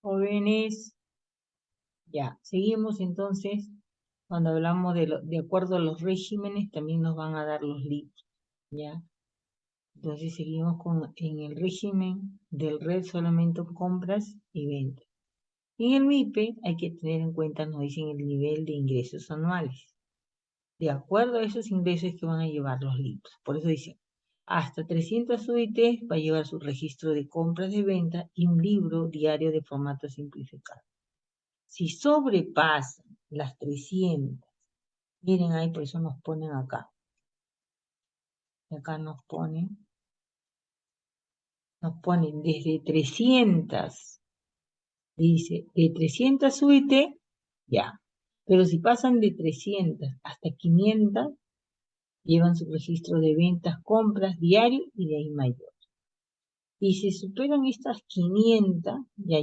Jóvenes. Ya, seguimos entonces. Cuando hablamos de acuerdo a los regímenes, también nos van a dar los libros. ¿Ya? Entonces seguimos en el régimen del red solamente compras y ventas. En el MIPE hay que tener en cuenta, nos dicen, el nivel de ingresos anuales. De acuerdo a esos ingresos que van a llevar los libros. Por eso dicen, hasta 300 UIT va a llevar su registro de compras de venta y un libro diario de formato simplificado. Si sobrepasan las 300, miren ahí, por eso nos ponen acá. Acá nos ponen desde 300, dice, de 300 UIT, ya. Pero si pasan de 300 hasta 500, llevan su registro de ventas, compras diario y de ahí mayor. Y si superan estas 500, ya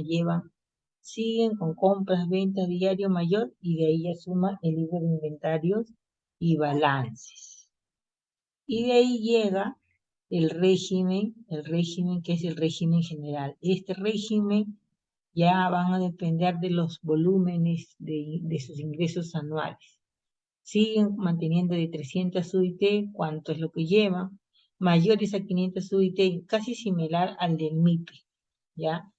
siguen con compras, ventas diario mayor y de ahí ya suma el libro de inventarios y balances. Y de ahí llega el régimen que es el régimen general. Este régimen ya van a depender de los volúmenes de sus ingresos anuales. Siguen manteniendo de 300 UIT, ¿cuánto es lo que llevan? Mayores a 500 UIT, casi similar al del MIPE, ¿ya?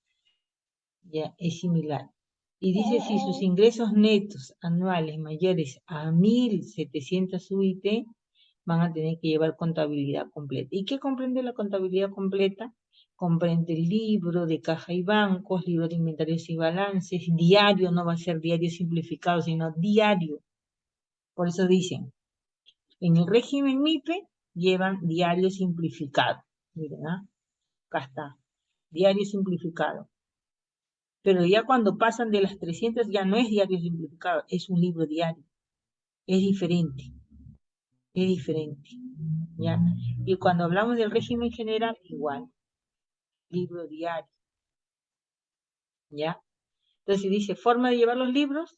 Ya, es similar. Y dice, si sus ingresos netos anuales mayores a 1.700 UIT, van a tener que llevar contabilidad completa. ¿Y qué comprende la contabilidad completa? Comprende el libro de caja y bancos, libro de inventarios y balances, diario, no va a ser diario simplificado, sino diario. Por eso dicen, en el régimen MIPE llevan diario simplificado. Miren, acá está, diario simplificado. Pero ya cuando pasan de las 300 ya no es diario simplificado, es un libro diario. Es diferente, es diferente. ¿Ya? Y cuando hablamos del régimen general, igual, libro diario. ¿Ya? Entonces dice, forma de llevar los libros.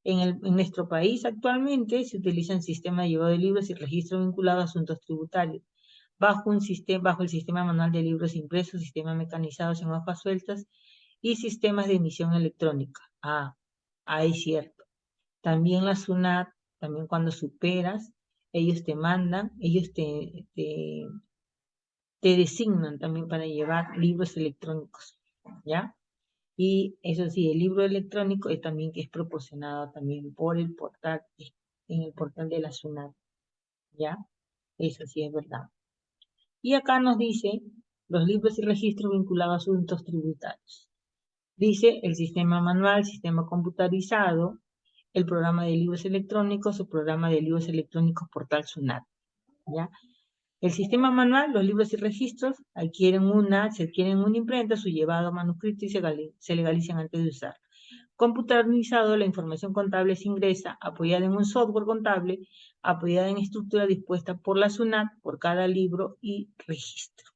En nuestro país actualmente se utilizan sistemas de llevado de libros y registro vinculado a asuntos tributarios. Bajo el sistema manual de libros impresos, sistemas mecanizados en hojas sueltas y sistemas de emisión electrónica. Ahí es cierto. También la SUNAT, también cuando superas, ellos te mandan, ellos te designan también para llevar libros electrónicos, ¿ya? Y eso sí, el libro electrónico es también que es proporcionado también por el portal, en el portal de la SUNAT, ¿ya? Eso sí es verdad. Y acá nos dice los libros y registros vinculados a asuntos tributarios. Dice el sistema manual, sistema computarizado, el programa de libros electrónicos o programa de libros electrónicos portal SUNAT, ¿ya? El sistema manual, los libros y registros se adquieren una imprenta, su llevado a manuscrito y se legalizan antes de usar. Computarizado, la información contable se ingresa apoyada en un software contable, apoyada en estructura dispuesta por la SUNAT por cada libro y registro.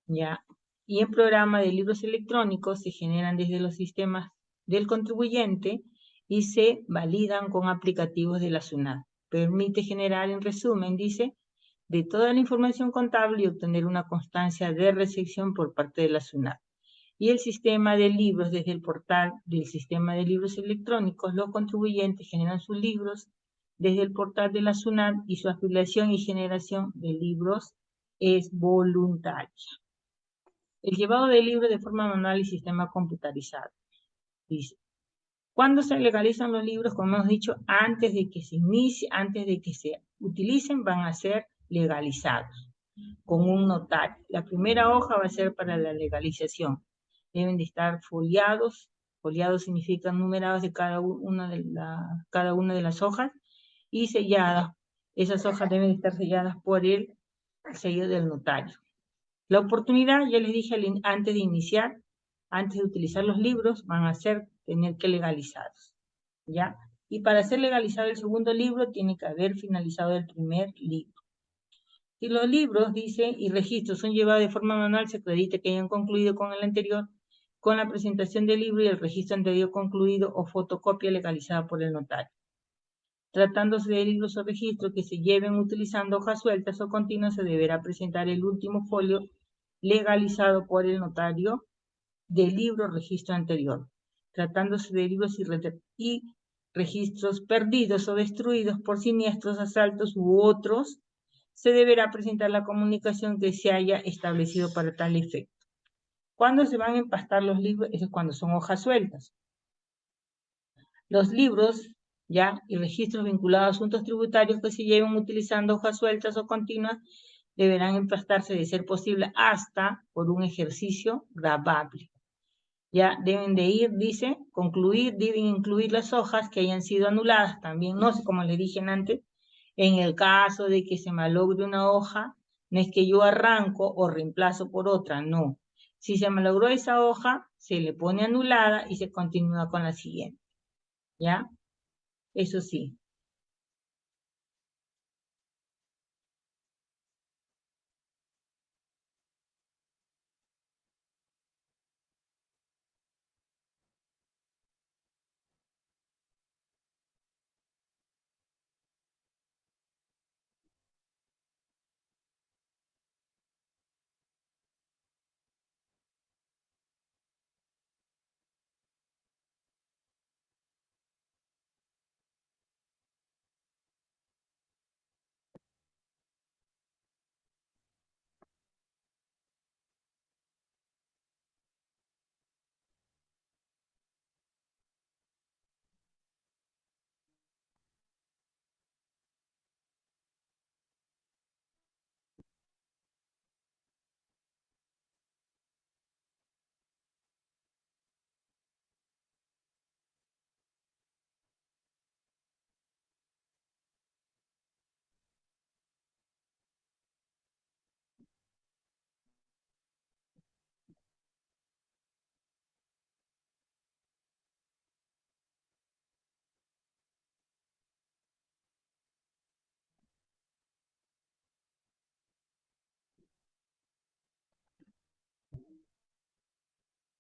¿Ya? Y en programa de libros electrónicos se generan desde los sistemas del contribuyente y se validan con aplicativos de la SUNAT. Permite generar, en resumen, dice, de toda la información contable y obtener una constancia de recepción por parte de la SUNAT. Y el sistema de libros, desde el portal del sistema de libros electrónicos, los contribuyentes generan sus libros desde el portal de la SUNAT y su afiliación y generación de libros es voluntaria. El llevado de libros de forma manual y sistema computarizado. Dice, ¿cuándo se legalizan los libros? Como hemos dicho, antes de que se utilicen, van a ser legalizados con un notario. La primera hoja va a ser para la legalización. Deben de estar foliados. Foliados significan numerados de cada una de las hojas y selladas. Esas hojas deben estar selladas por el sello del notario. La oportunidad, ya les dije antes de iniciar, antes de utilizar los libros, van a tener que legalizarlos, ¿ya? Y para ser legalizado el segundo libro, tiene que haber finalizado el primer libro. Si los libros, dice, y registros son llevados de forma manual, se acredita que hayan concluido con el anterior, con la presentación del libro y el registro anterior concluido o fotocopia legalizada por el notario. Tratándose de libros o registros que se lleven utilizando hojas sueltas o continuas, se deberá presentar el último folio legalizado por el notario del libro o registro anterior. Tratándose de libros y registros perdidos o destruidos por siniestros, asaltos u otros, se deberá presentar la comunicación que se haya establecido para tal efecto. ¿Cuándo se van a empastar los libros? Eso es cuando son hojas sueltas. Los libros ya y registros vinculados a asuntos tributarios que se lleven utilizando hojas sueltas o continuas deberán empastarse, de ser posible, hasta por un ejercicio grabable. Ya deben de ir, dice, concluir, deben incluir las hojas que hayan sido anuladas. También, no sé, como les dije antes, en el caso de que se malogre una hoja, no es que yo arranco o reemplazo por otra, no. Si se malogró esa hoja, se le pone anulada y se continúa con la siguiente. ¿Ya? Eso sí.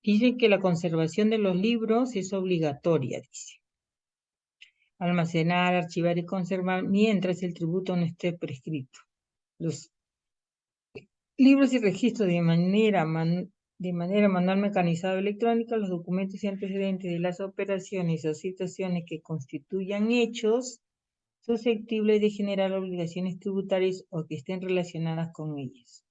Dicen que la conservación de los libros es obligatoria, dice. Almacenar, archivar y conservar mientras el tributo no esté prescrito. Los libros y registros de manera manual, mecanizada o electrónica, los documentos y antecedentes de las operaciones o situaciones que constituyan hechos susceptibles de generar obligaciones tributarias o que estén relacionadas con ellas.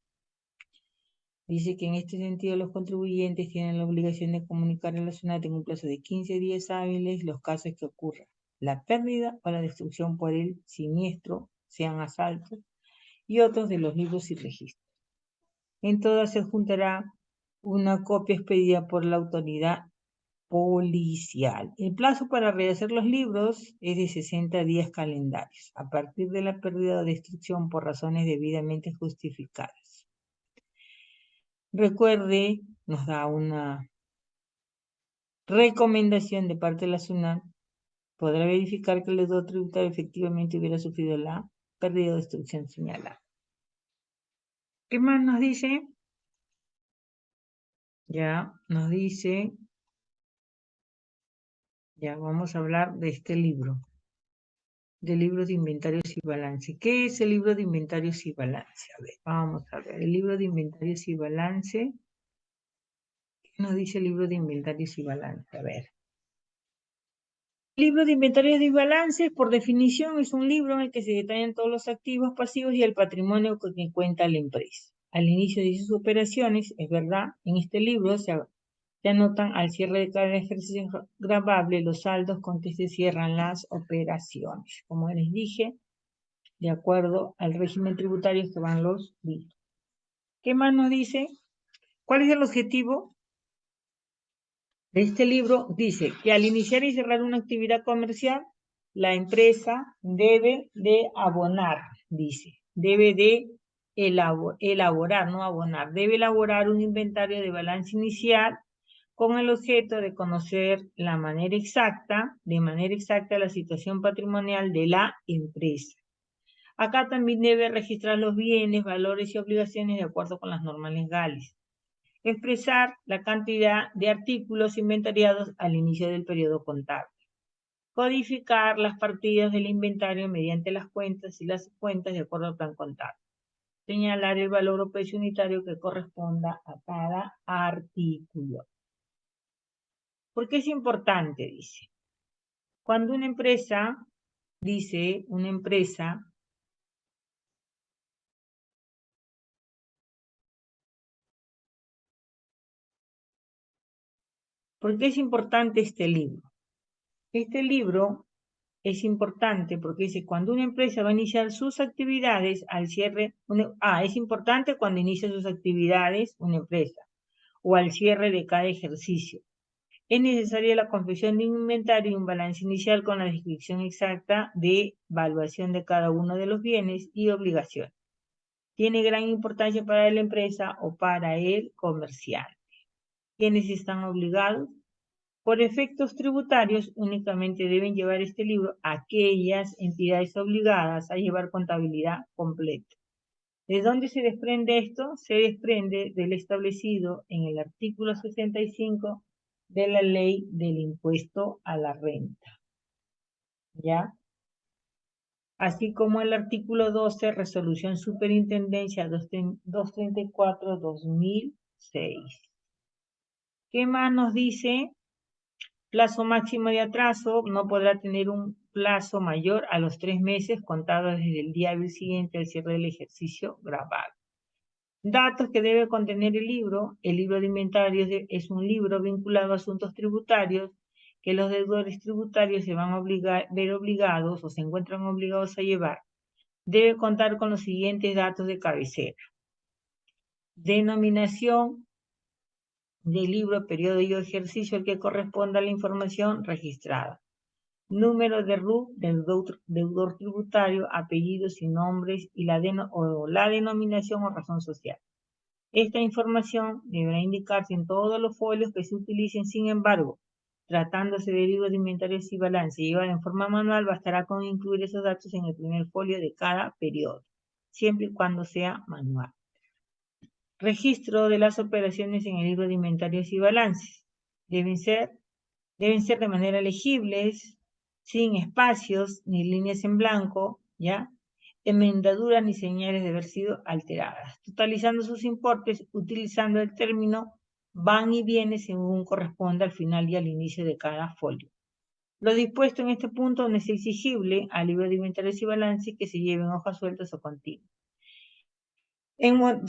Dice que en este sentido los contribuyentes tienen la obligación de comunicar a la SUNAT en un plazo de 15 días hábiles los casos que ocurran la pérdida o la destrucción por el siniestro, sean asaltos, y otros de los libros y registros. En todas se juntará una copia expedida por la autoridad policial. El plazo para rehacer los libros es de 60 días calendarios, a partir de la pérdida o destrucción por razones debidamente justificadas. Recuerde, nos da una recomendación de parte de la SUNAT, podrá verificar que el deudor tributario efectivamente hubiera sufrido la pérdida o destrucción señalada. ¿Qué más nos dice? Ya nos dice, ya vamos a hablar de este libro, del libro de inventarios y balance. ¿Qué es el libro de inventarios y balance? A ver, vamos a ver, el libro de inventarios y balance. ¿Qué nos dice el libro de inventarios y balance? A ver. El libro de inventarios y balance, por definición, es un libro en el que se detallan todos los activos, pasivos y el patrimonio con que cuenta la empresa. Al inicio de sus operaciones, es verdad, en este libro se anotan al cierre de cada ejercicio grabable los saldos con que se cierran las operaciones. Como les dije, de acuerdo al régimen tributario que van los libros. ¿Qué más nos dice? ¿Cuál es el objetivo de este libro? Dice que al iniciar y cerrar una actividad comercial, la empresa debe de abonar, dice, debe de elaborar, no abonar, debe elaborar un inventario de balance inicial con el objeto de conocer de manera exacta la situación patrimonial de la empresa. Acá también debe registrar los bienes, valores y obligaciones de acuerdo con las normas legales. Expresar la cantidad de artículos inventariados al inicio del periodo contable. Codificar las partidas del inventario mediante las cuentas y las subcuentas de acuerdo al plan contable. Señalar el valor o precio unitario que corresponda a cada artículo. ¿Por qué es importante? Dice. Cuando una empresa, ¿por qué es importante este libro? Este libro es importante porque dice, cuando una empresa va a iniciar sus actividades al cierre, es importante cuando inicia sus actividades una empresa o al cierre de cada ejercicio. Es necesaria la confección de un inventario y un balance inicial con la descripción exacta de evaluación de cada uno de los bienes y obligaciones. Tiene gran importancia para la empresa o para el comerciante. ¿Quiénes están obligados? Por efectos tributarios, únicamente deben llevar este libro aquellas entidades obligadas a llevar contabilidad completa. ¿De dónde se desprende esto? Se desprende del establecido en el artículo 65 de la ley del impuesto a la renta. ¿Ya? Así como el artículo 12, resolución superintendencia 234/2006. ¿Qué más nos dice? Plazo máximo de atraso no podrá tener un plazo mayor a los 3 meses contados desde el día hábil siguiente al cierre del ejercicio grabado. Datos que debe contener el libro. El libro de inventarios es un libro vinculado a asuntos tributarios que los deudores tributarios se van a ver obligados o se encuentran obligados a llevar. Debe contar con los siguientes datos de cabecera. Denominación del libro, periodo y ejercicio al que corresponda la información registrada. Número de RUT del deudor tributario, apellidos y nombres y la denominación o razón social. Esta información deberá indicarse en todos los folios que se utilicen. Sin embargo, tratándose de libros de inventarios y balance llevado en forma manual, bastará con incluir esos datos en el primer folio de cada periodo, siempre y cuando sea manual. Registro de las operaciones en el libro de inventarios y balances. Deben ser de manera legibles, sin espacios ni líneas en blanco, ¿ya? Enmendaduras ni señales de haber sido alteradas. Totalizando sus importes utilizando el término van y viene según corresponda al final y al inicio de cada folio. Lo dispuesto en este punto no es exigible al libro de inventarios y balances que se lleven hojas sueltas o continuas. Hemos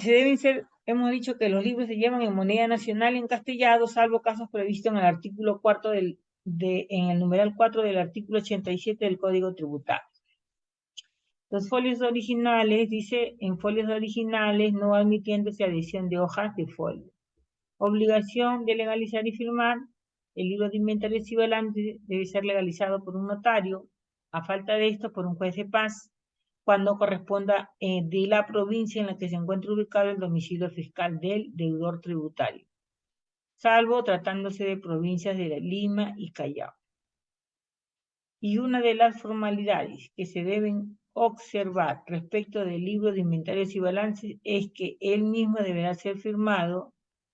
dicho que los libros se llevan en moneda nacional encastillado, salvo casos previstos en el artículo 4 en el numeral 4 del artículo 87 del Código Tributario. Los folios originales, dice, en folios originales no admitiéndose adición de hojas de folio. Obligación de legalizar y firmar. El libro de inventarios y balances debe ser legalizado por un notario, a falta de esto por un juez de paz, cuando corresponda de la provincia en la que se encuentre ubicado el domicilio fiscal del deudor tributario, salvo tratándose de provincias de Lima y Callao. Y una de las formalidades que se deben observar respecto del libro de inventarios y balances es que él mismo deberá ser firmado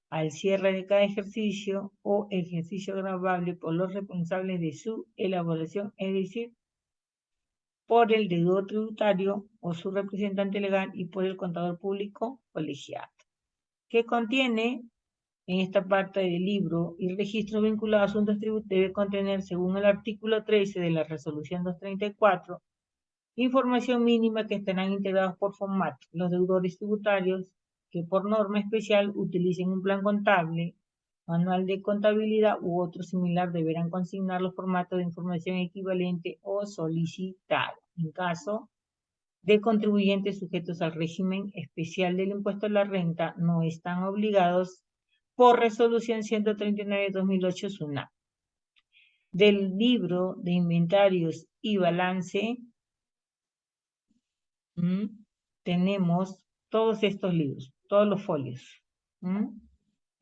al cierre de cada ejercicio o ejercicio grabable por los responsables de su elaboración, es decir, por el deudor tributario o su representante legal y por el contador público colegiado. ¿Qué contiene en esta parte del libro? Y registro vinculado a asuntos tributarios debe contener, según el artículo 13 de la resolución 234, información mínima que estarán integrados por formato. Los deudores tributarios que por norma especial utilicen un plan contable, manual de contabilidad u otro similar deberán consignar los formatos de información equivalente o solicitado. En caso de contribuyentes sujetos al régimen especial del impuesto a la renta, no están obligados por resolución 139/2008 SUNAT. Del libro de inventarios y balance tenemos todos estos libros, todos los folios.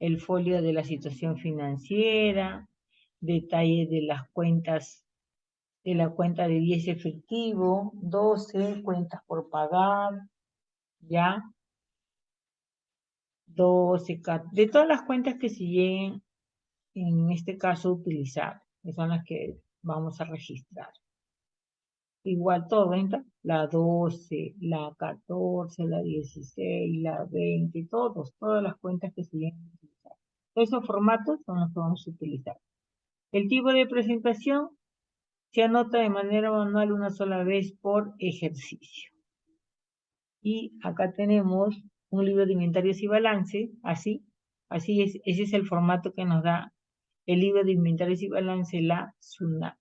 El folio de la situación financiera, detalles de las cuentas, de la cuenta de 10 efectivo, 12, cuentas por pagar, ¿ya? 12, de todas las cuentas que se lleguen, en este caso, utilizar, que son las que vamos a registrar. Igual todo, ¿entra? La 12, la 14, la 16, la 20, todas las cuentas que se vienen a utilizar. Esos formatos son los que vamos a utilizar. El tipo de presentación se anota de manera manual una sola vez por ejercicio. Y acá tenemos un libro de inventarios y balance, así es, ese es el formato que nos da el libro de inventarios y balance, la SUNAT.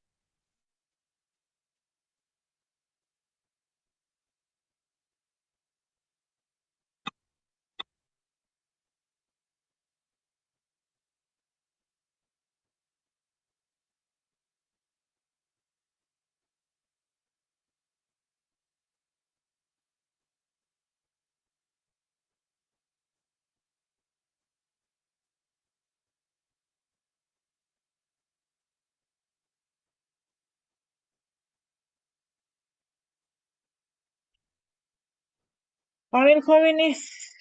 A ver, jóvenes,